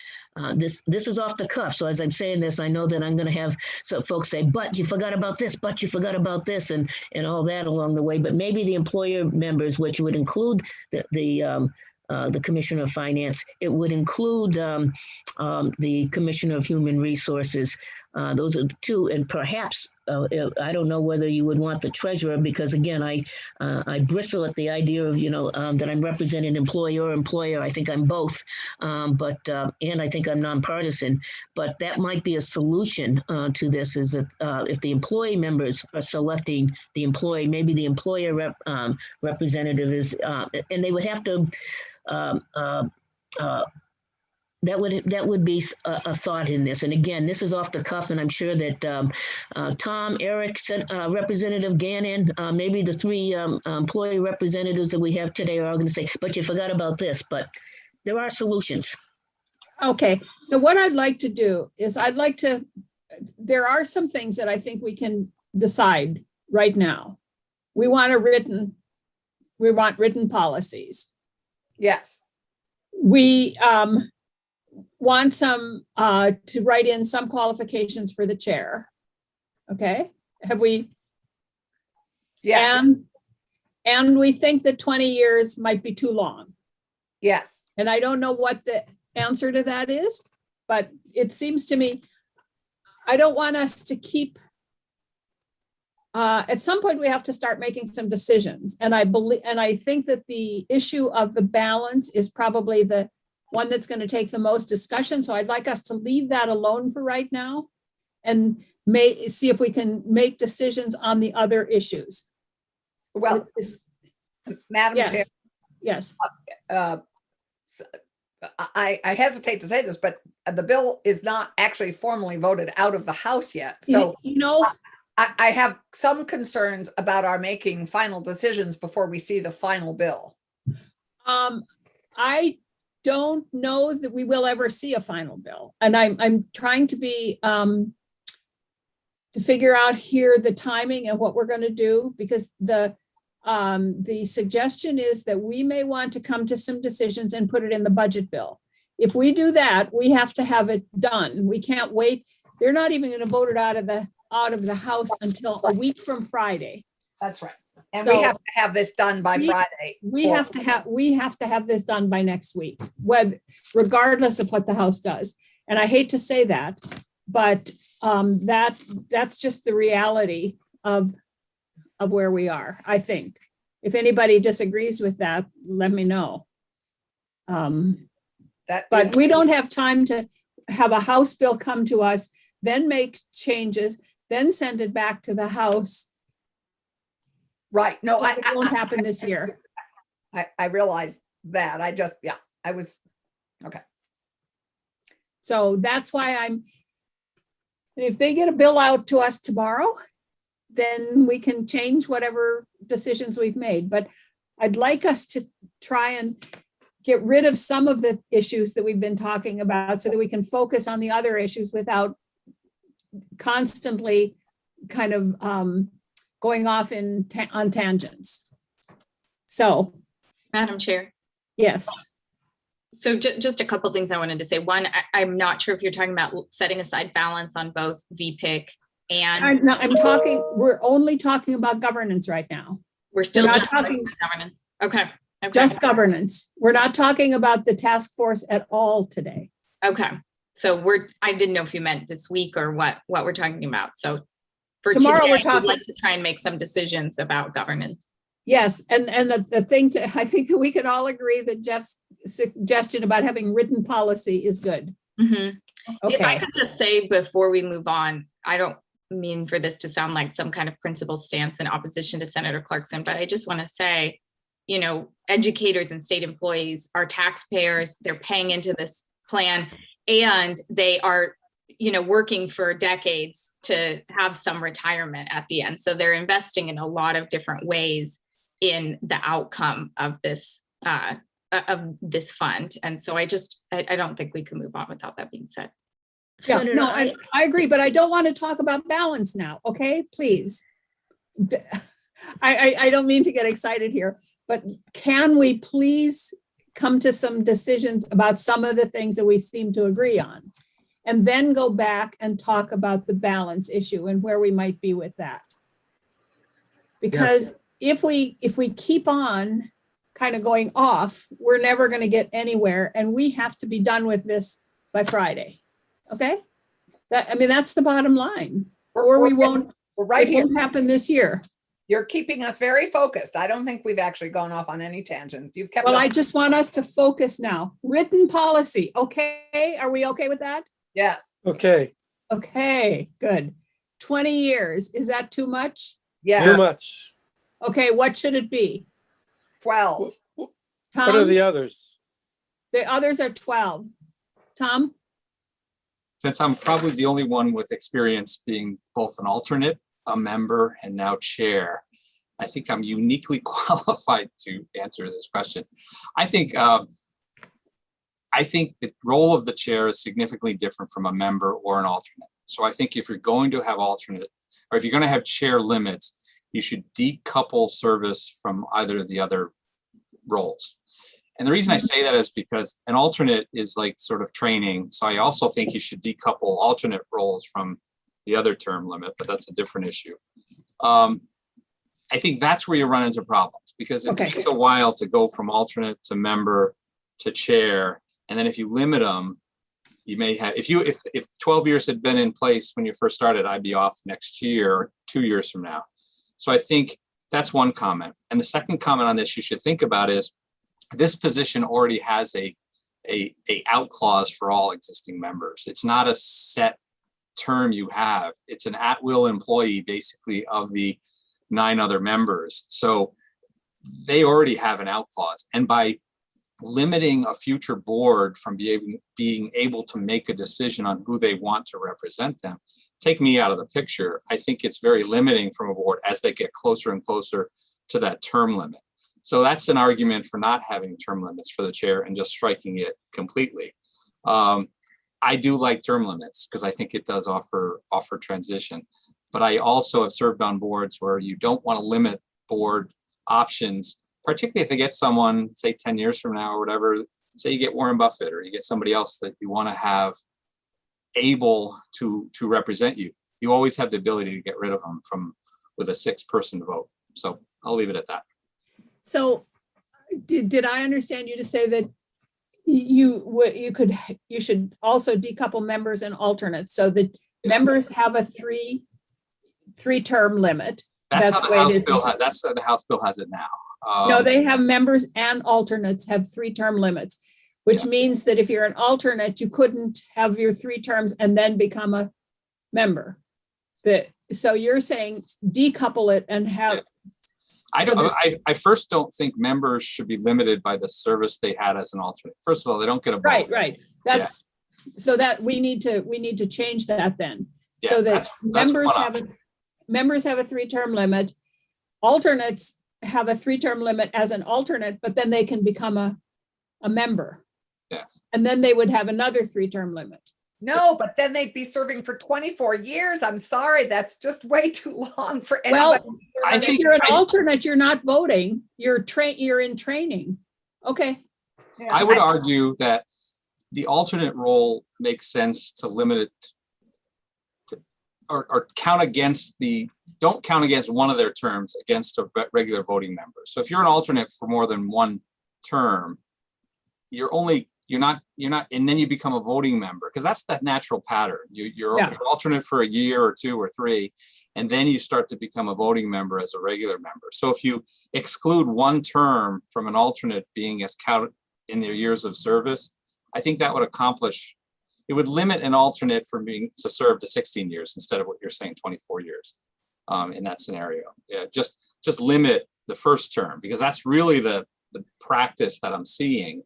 This is off the cuff. So as I'm saying this, I know that I'm going to have some folks say, "But you forgot about this. But you forgot about this," and all that along the way. But maybe the employer members, which would include the Commissioner of Finance, it would include the Commissioner of Human Resources. Those are the two, and perhaps I don't know whether you would want the treasurer, because again, I bristle at the idea of, that I'm representing employer or employer. I think I'm both, but and I think I'm nonpartisan. But that might be a solution to this. Is that if the employee members are selecting the employee, maybe the employer representative is, and they would have to. That would be a thought in this. And again, this is off the cuff, and I'm sure that Tom, Eric, Representative Gannon, maybe the three employee representatives that we have today are all going to say, but you forgot about this. But there are solutions. Okay, so what I'd like to do is there are some things that I think we can decide right now. We want written policies. Yes. We want some to write in some qualifications for the chair. Okay, have we? Yeah. And we think that 20 years might be too long. Yes. And I don't know what the answer to that is, but it seems to me, I don't want us to keep, at some point we have to start making some decisions. And I think that the issue of the balance is probably the one that's going to take the most discussion. So I'd like us to leave that alone for right now and see if we can make decisions on the other issues. Well, Madam Chair. Yes. I hesitate to say this, but the bill is not actually formally voted out of the House yet. So, I have some concerns about our making final decisions before we see the final bill. I don't know that we will ever see a final bill. And I'm trying to be, to figure out here the timing and what we're going to do, because the suggestion is that we may want to come to some decisions and put it in the budget bill. If we do that, we have to have it done. We can't wait. They're not even going to vote it out of the House until a week from Friday. That's right. And So we have to have this done by Friday. We have to have this done by next week, regardless of what the House does. And I hate to say that, but that's just the reality of where we are, I think. If anybody disagrees with that, let me know. But we don't have time to have a House bill come to us, then make changes, then send it back to the House. Right. No, it won't happen this year. I realize that. I was, okay. So that's why if they get a bill out to us tomorrow, then we can change whatever decisions we've made. But I'd like us to try and get rid of some of the issues that we've been talking about so that we can focus on the other issues without constantly kind of going off on tangents. So, Madam Chair. Yes. So just a couple things I wanted to say. One, I'm not sure if you're talking about setting aside balance on both VPIC and we're only talking about governance right now. We're still just talking about governance. Okay. Just governance. We're not talking about the task force at all today. Okay. So I didn't know if you meant this week or what we're talking about. So for tomorrow, today, we'd like to try and make some decisions about governance. Yes, and the things that I think that we can all agree that Jeff's suggestion about having written policy is good. Mm-hmm. Okay. If I could just say before we move on, I don't mean for this to sound like some kind of principled stance in opposition to Senator Clarkson, but I just want to say, educators and state employees are taxpayers, they're paying into this plan, and they are, working for decades to have some retirement at the end. So they're investing in a lot of different ways in the outcome of this fund. And so I don't think we can move on without that being said. Yeah, no, I agree, but I don't want to talk about balance now. Okay, please. I don't mean to get excited here, but can we please come to some decisions about some of the things that we seem to agree on, and then go back and talk about the balance issue and where we might be with that? Because if we keep on kind of going off, we're never going to get anywhere, and we have to be done with this by Friday. Okay, that's the bottom line. Or we won't. We're right here. It won't happen this year. You're keeping us very focused. I don't think we've actually gone off on any tangents. You've kept. Well, I just want us to focus now. Written policy. Okay, are we okay with that? Yes. Okay. Okay, good. 20 years. Is that too much? Yeah. Too much. Okay, what should it be? 12. What are the others? The others are 12. Tom? Since I'm probably the only one with experience being both an alternate, a member, and now chair, I think I'm uniquely qualified to answer this question. I think the role of the chair is significantly different from a member or an alternate. So I think if you're going to have alternate, or if you're going to have chair limits, you should decouple service from either of the other roles. And the reason I say that is because an alternate is like sort of training. So I also think you should decouple alternate roles from the other term limit, but that's a different issue. I think that's where you run into problems, because it takes a while to go from alternate to member to chair. And then if you limit them, you may have, if 12 years had been in place when you first started, I'd be off next year, 2 years from now. So I think that's one comment. And the second comment on this you should think about is this position already has a out clause for all existing members. It's not a set term you have. It's an at-will employee basically of the 9 other members. So they already have an out clause. And by limiting a future board from being able to make a decision on who they want to represent them, take me out of the picture. I think it's very limiting from a board as they get closer and closer to that term limit. So that's an argument for not having term limits for the chair and just striking it completely. I do like term limits because I think it does offer transition. But I also have served on boards where you don't want to limit board options, particularly if they get someone, say 10 years from now or whatever, say you get Warren Buffett or you get somebody else that you want to have able to represent you. You always have the ability to get rid of them with a 6-person vote. So I'll leave it at that. So did I understand you to say that you should also decouple members and alternates so that members have a three-term limit? That's how the House bill that's how the House bill has it now. No, they have members and alternates have 3-term limits, which means that if you're an alternate, you couldn't have your 3 terms and then become a member. So you're saying decouple it and have. I first don't think members should be limited by the service they had as an alternate. First of all, they don't get a vote. Right. That's so that we need to change that then. Yes, so that members have a 3-term limit. Alternates have a 3-term limit as an alternate, but then they can become a member. Yes. And then they would have another 3-term limit. No, but then they'd be serving for 24 years. I'm sorry, that's just way too long for anybody. Well, if you're an alternate, you're not voting. You're in training. Okay. Yeah, I would argue that the alternate role makes sense to limit it to, or don't count against one of their terms against a regular voting member. So if you're an alternate for more than 1 term, you're not, and then you become a voting member, because that's that natural pattern. You're alternate for a year or 2 or 3, and then you start to become a voting member as a regular member. So if you exclude 1 term from an alternate being as counted in their years of service, I think that would it would limit an alternate from being to serve to 16 years instead of what you're saying, 24 years in that scenario. Yeah, just limit the first term, because that's really the practice that I'm seeing.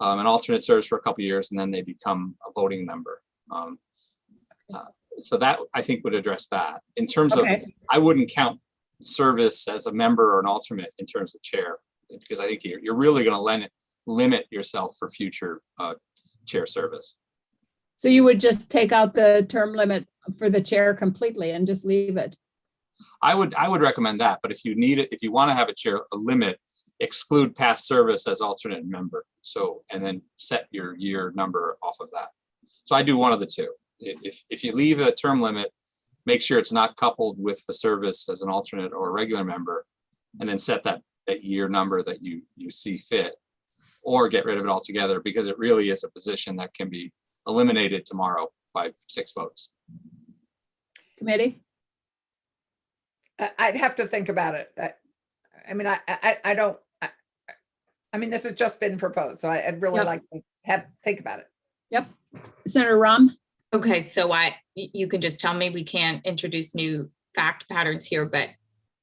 An alternate serves for a couple of years and then they become a voting member. So that I think would address that. In terms of, I wouldn't count service as a member or an alternate in terms of chair, because I think you're really going to limit yourself for future chair service. So you would just take out the term limit for the chair completely and just leave it? I would recommend that, but if you need it, if you want to have a limit, exclude past service as alternate member. So, and then set your year number off of that. So I do one of the two. If you leave a term limit, make sure it's not coupled with the service as an alternate or a regular member, and then set that year number that you see fit, or get rid of it altogether, because it really is a position that can be eliminated tomorrow by 6 votes. Committee? I'd have to think about it. I mean, this has just been proposed, so I'd really like to think about it. Yep. Senator Rahm? Okay, so you can just tell me we can't introduce new fact patterns here, but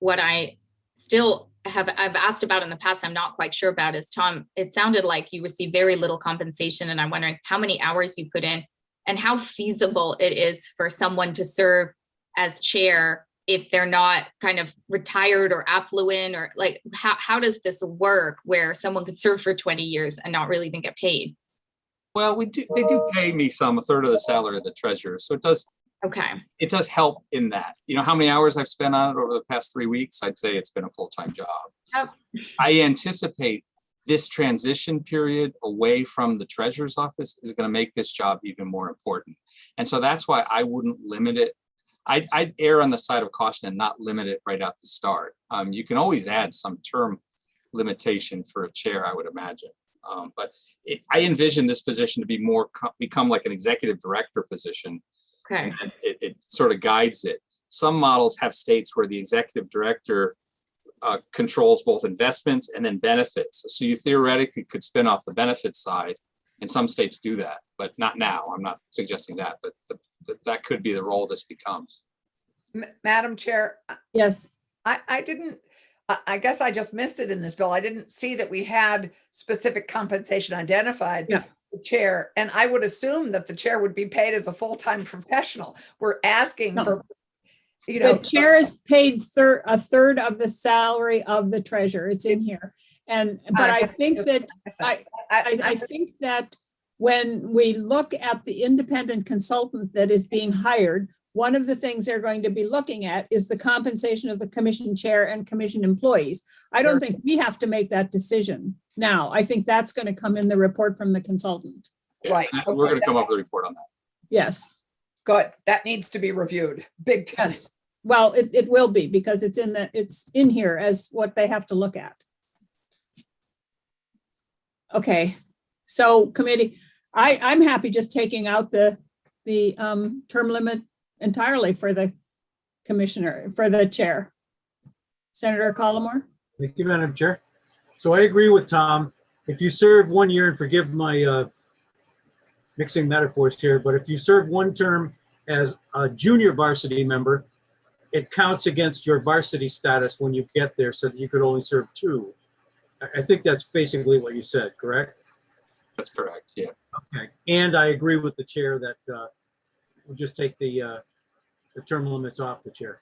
what I still I've asked about in the past, I'm not quite sure about is, Tom, it sounded like you receive very little compensation, and I'm wondering how many hours you put in and how feasible it is for someone to serve as chair if they're not kind of retired or affluent, or like, how does this work where someone could serve for 20 years and not really even get paid? Well, they do pay me a third of the salary of the treasurer. So it does help in that. You know, how many hours I've spent on it over the past 3 weeks? I'd say it's been a full-time job. Yep. I anticipate this transition period away from the treasurer's office is going to make this job even more important. And so that's why I wouldn't limit it. I'd err on the side of caution and not limit it right out the start. You can always add some term limitation for a chair, I would imagine. But I envision this position to be become like an executive director position. Okay. And it sort of guides it. Some models have states where the executive director controls both investments and then benefits. So you theoretically could spin off the benefits side, and some states do that, but not now. I'm not suggesting that, but that could be the role this becomes. Madam Chair. Yes. I guess I just missed it in this bill. I didn't see that we had specific compensation identified. Yeah. The chair, and I would assume that the chair would be paid as a full-time professional. We're asking for, you know. The chair is paid a third of the salary of the treasurer. It's in here. But I think that, I think that when we look at the independent consultant that is being hired, one of the things they're going to be looking at is the compensation of the commission chair and commission employees. I don't think we have to make that decision now. I think that's going to come in the report from the consultant. Right. We're going to come up with a report on that. Yes. Good. That needs to be reviewed. Big time. Yes. Well, it will be, because it's in here as what they have to look at. Okay. So committee, I'm happy just taking out the term limit entirely for the commissioner, for the chair. Senator Collmore. Thank you, Madam Chair. So I agree with Tom. If you serve 1 year, and forgive my mixing metaphors here, but if you serve one term as a junior varsity member, it counts against your varsity status when you get there, so that you could only serve 2. I think that's basically what you said, correct? That's correct, yeah. Okay, and I agree with the chair that we'll just take the term limits off the chair.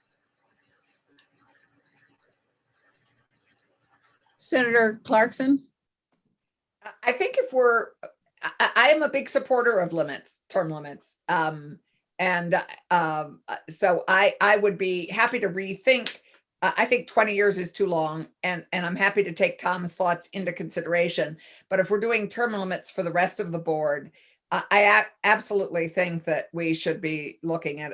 Senator Clarkson. I think if I am a big supporter of term limits. So I would be happy to rethink. I think 20 years is too long, and I'm happy to take Tom's thoughts into consideration. But if we're doing term limits for the rest of the board, I absolutely think that we should be looking at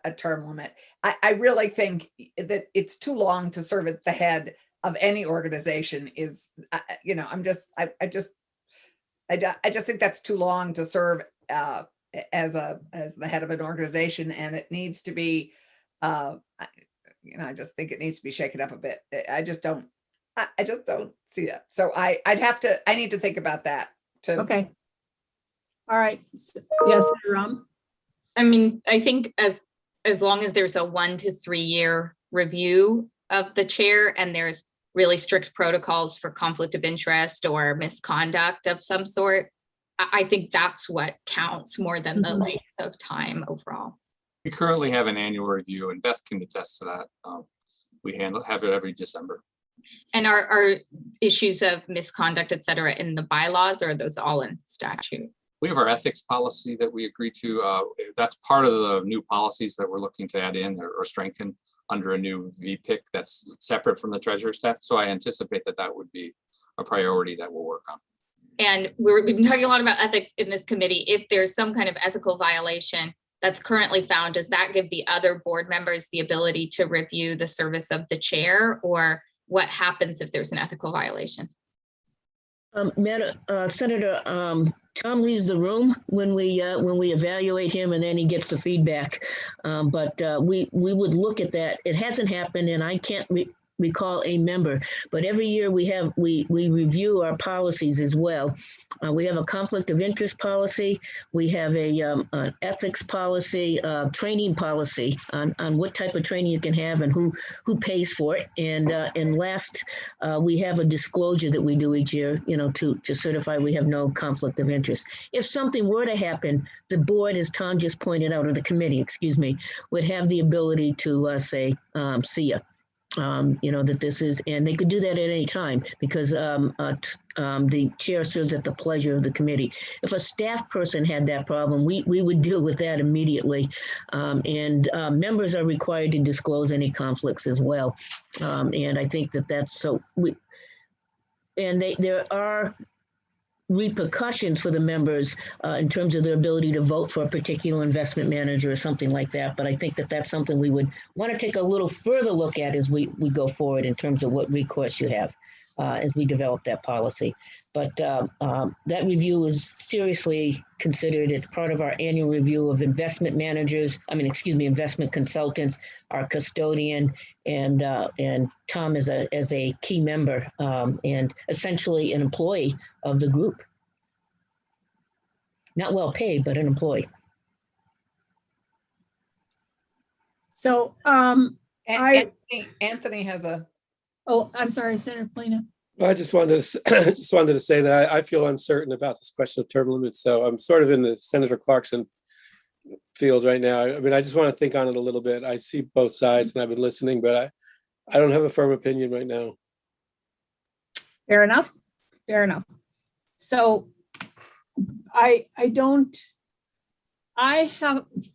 a term limit. I really think that it's too long to serve at the head of any organization. I just think that's too long to serve as the head of an organization, and it needs to be, I just think it needs to be shaken up a bit. I just don't see that. So I need to think about that too. Okay. All right. Yes, Ram. I mean, I think as long as there's a 1 to 3 year review of the chair, and there's really strict protocols for conflict of interest or misconduct of some sort, I think that's what counts more than the length of time overall. We currently have an annual review, and Beth can attest to that. We have it every December. And are issues of misconduct, et cetera, in the bylaws, or are those all in statute? We have our ethics policy that we agreed to. That's part of the new policies that we're looking to add in or strengthen under a new VPIC that's separate from the treasurer's staff. So I anticipate that would be a priority that we'll work on. And we've been talking a lot about ethics in this committee. If there's some kind of ethical violation that's currently found, does that give the other board members the ability to review the service of the chair, or what happens if there's an ethical violation? Senator, Tom leaves the room when we evaluate him, and then he gets the feedback. But we would look at that. It hasn't happened, and I can't recall a member, but every year we review our policies as well. We have a conflict of interest policy. We have an ethics policy, training policy on what type of training you can have and who pays for it. And last, we have a disclosure that we do each year, to certify we have no conflict of interest. If something were to happen, the board, as Tom just pointed out, or the committee, excuse me, would have the ability to say, see ya. That this is, and they could do that at any time because the chair serves at the pleasure of the committee. If a staff person had that problem, we would deal with that immediately. And members are required to disclose any conflicts as well. And I think that's so. There are repercussions for the members in terms of their ability to vote for a particular investment manager or something like that. But I think that's something we would want to take a little further look at as we go forward in terms of what recourse you have as we develop that policy. But that review is seriously considered as part of our annual review of investment managers, investment consultants, our custodian, and Tom as a key member and essentially an employee of the group. Not well paid, but an employee. So Anthony has a. Oh, I'm sorry, Senator Polina. I just wanted to say that I feel uncertain about this question of term limits. So I'm sort of in the Senator Clarkson field right now. I mean, I just want to think on it a little bit. I see both sides and I've been listening, but I don't have a firm opinion right now. Fair enough. So I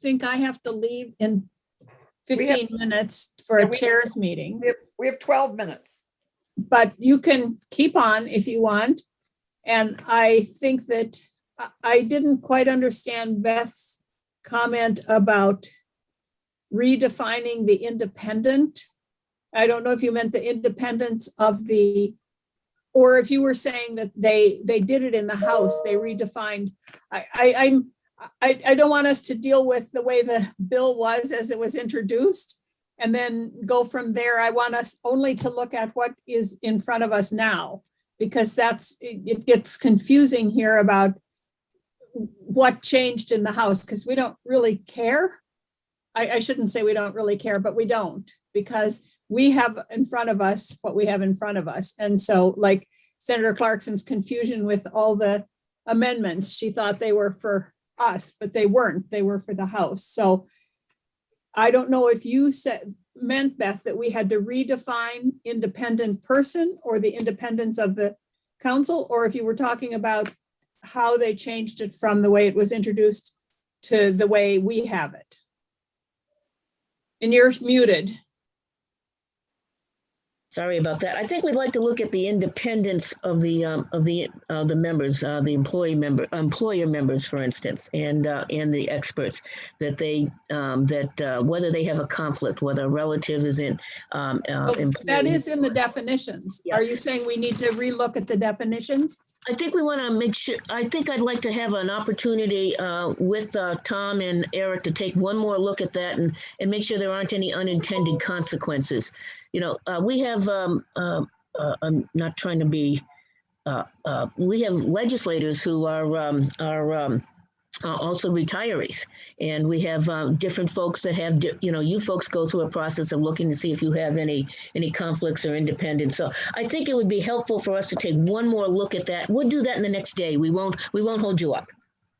think I have to leave in 15 minutes for a chair's meeting. We have 12 minutes. But you can keep on if you want. And I think that I didn't quite understand Beth's comment about redefining the independent. I don't know if you meant the independence of or if you were saying that they did it in the House, they redefined. I don't want us to deal with the way the bill was as it was introduced and then go from there. I want us only to look at what is in front of us now, because it gets confusing here about what changed in the House, because we don't really care. I shouldn't say we don't really care, but we don't, because we have in front of us what we have in front of us. And so like Senator Clarkson's confusion with all the amendments, she thought they were for us, but they weren't, they were for the House. So I don't know if you meant, Beth, that we had to redefine independent person or the independence of the council, or if you were talking about how they changed it from the way it was introduced to the way we have it. And you're muted. Sorry about that. I think we'd like to look at the independence of the members, the employer members, for instance, and the experts, that they whether they have a conflict, whether a relative is in. That is in the definitions. Yes. Are you saying we need to relook at the definitions? I think we want to make sure. I think I'd like to have an opportunity with Tom and Eric to take one more look at that and make sure there aren't any unintended consequences. We have, I'm not trying to be, we have legislators who are also retirees. And we have different folks that have, you folks go through a process of looking to see if you have any conflicts or independence. So I think it would be helpful for us to take one more look at that. We'll do that in the next day. We won't hold you up.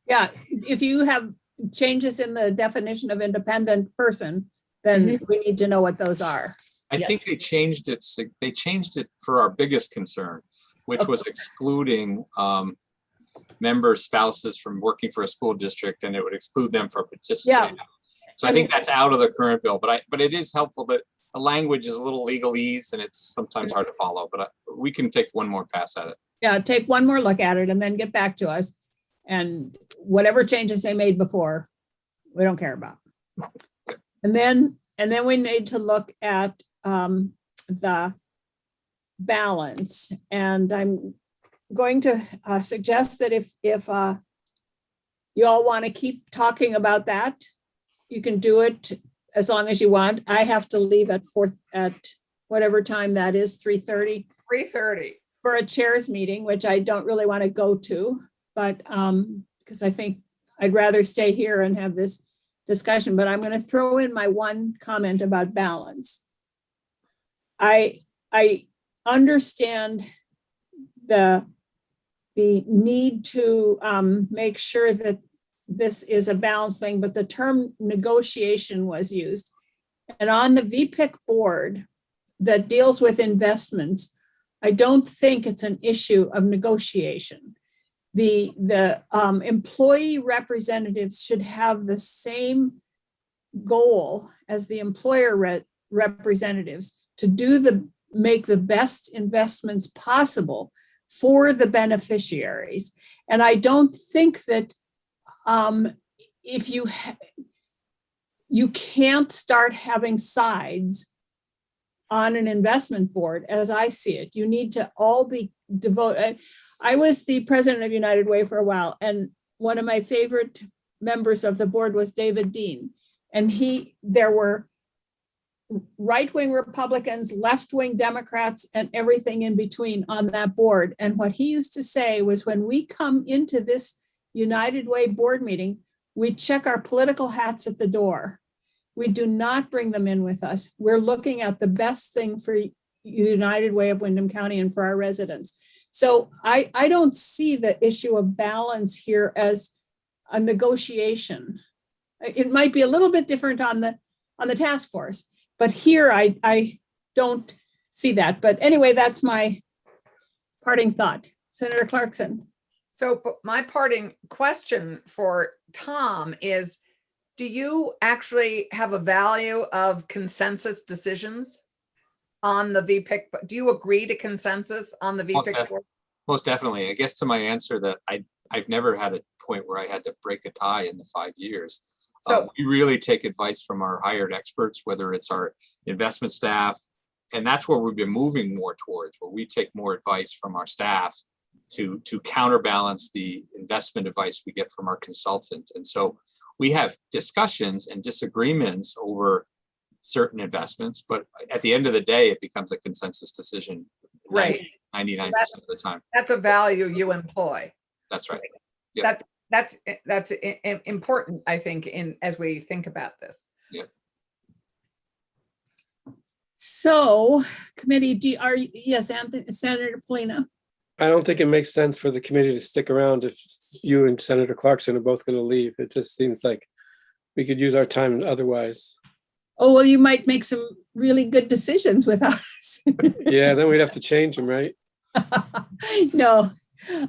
Yeah, if you have changes in the definition of independent person, then we need to know what those are. I think they changed it. They changed it for our biggest concern, which was excluding member spouses from working for a school district, and it would exclude them from participating. Yeah. So I think that's out of the current bill, but it is helpful that the language is a little legalese and it's sometimes hard to follow, but we can take one more pass at it. Yeah, take one more look at it and then get back to us, and whatever changes they made before, we don't care about. And then we need to look at the balance. And I'm going to suggest that if you all want to keep talking about that, you can do it as long as you want. I have to leave at whatever time that is, 3:30, 3:30. for a chairs meeting, which I don't really want to go to, but because I think I'd rather stay here and have this discussion, but I'm going to throw in my one comment about balance. I understand the need to make sure that this is a balanced thing, but the term negotiation was used. And on the VPIC board that deals with investments, I don't think it's an issue of negotiation. The employee representatives should have the same goal as the employer representatives to make the best investments possible for the beneficiaries. And I don't think that if you can't start having sides on an investment board, as I see it. You need to all be devoted. I was the president of United Way for a while, and one of my favorite members of the board was David Dean. And there were right-wing Republicans, left-wing Democrats, and everything in between on that board. And what he used to say was, when we come into this United Way board meeting, we check our political hats at the door. We do not bring them in with us. We're looking at the best thing for United Way of Windham County and for our residents. So I don't see the issue of balance here as a negotiation. It might be a little bit different on the task force, but here I don't see that. But anyway, that's my parting thought. Senator Clarkson. So my parting question for Tom is, do you actually have a value of consensus decisions on the VPIC? Do you agree to consensus on the VPIC board? Most definitely. I guess to my answer that I've never had a point where I had to break a tie in the 5 years. So we really take advice from our hired experts, whether it's our investment staff, and that's where we've been moving more towards, where we take more advice from our staff to counterbalance the investment advice we get from our consultant. And so we have discussions and disagreements over certain investments, but at the end of the day, it becomes a consensus decision. Great. 99% of the time. That's a value you employ. That's right. Yep. That's important, I think, as we think about this. Yep. So, committee, yes, Anthony, Senator Polina. I don't think it makes sense for the committee to stick around if you and Senator Clarkson are both going to leave. It just seems like we could use our time otherwise. Oh, well, you might make some really good decisions without us. Yeah, then we'd have to change them, right? No.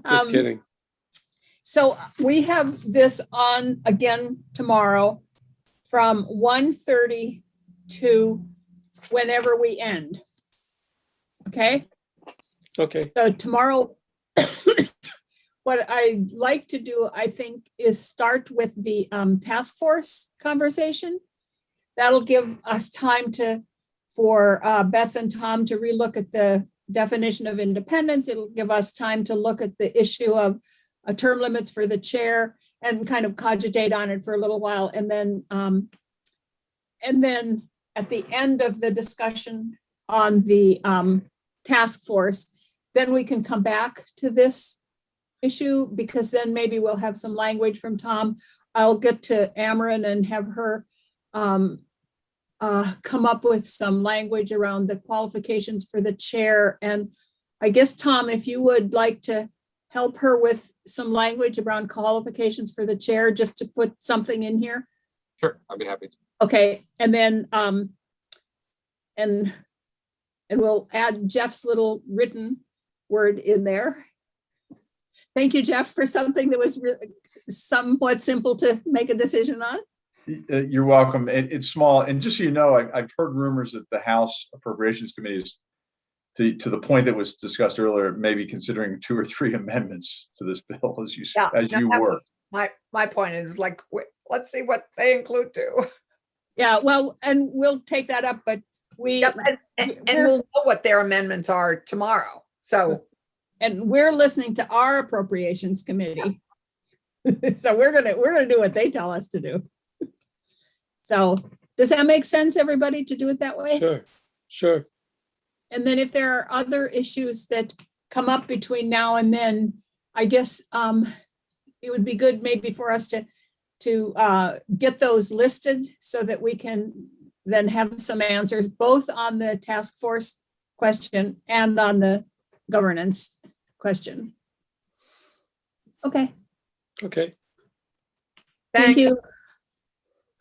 Just kidding. So we have this on again tomorrow from 1:30 to whenever we end. Okay? Okay. So tomorrow, what I'd like to do, I think, is start with the task force conversation. That'll give us time for Beth and Tom to relook at the definition of independence. It'll give us time to look at the issue of term limits for the chair and kind of cogitate on it for a little while. And then at the end of the discussion on the task force, then we can come back to this issue, because then maybe we'll have some language from Tom. I'll get to Ameren and have her come up with some language around the qualifications for the chair. And I guess, Tom, if you would like to help her with some language around qualifications for the chair, just to put something in here. Sure, I'd be happy to. Okay, and then and we'll add Jeff's little written word in there. Thank you, Jeff, for something that was somewhat simple to make a decision on. You're welcome. It's small. And just so you know, I've heard rumors that the House Appropriations Committee is, to the point that was discussed earlier, maybe considering 2 or 3 amendments to this bill as you were. My point is, like, let's see what they include too. Yeah, well, and we'll take that up, but and we'll know what their amendments are tomorrow. So, and we're listening to our Appropriations Committee. So we're gonna do what they tell us to do. So does that make sense, everybody, to do it that way? Sure. And then if there are other issues that come up between now and then, I guess it would be good maybe for us to get those listed so that we can then have some answers, both on the task force question and on the governance question. Okay, Okay. thank you.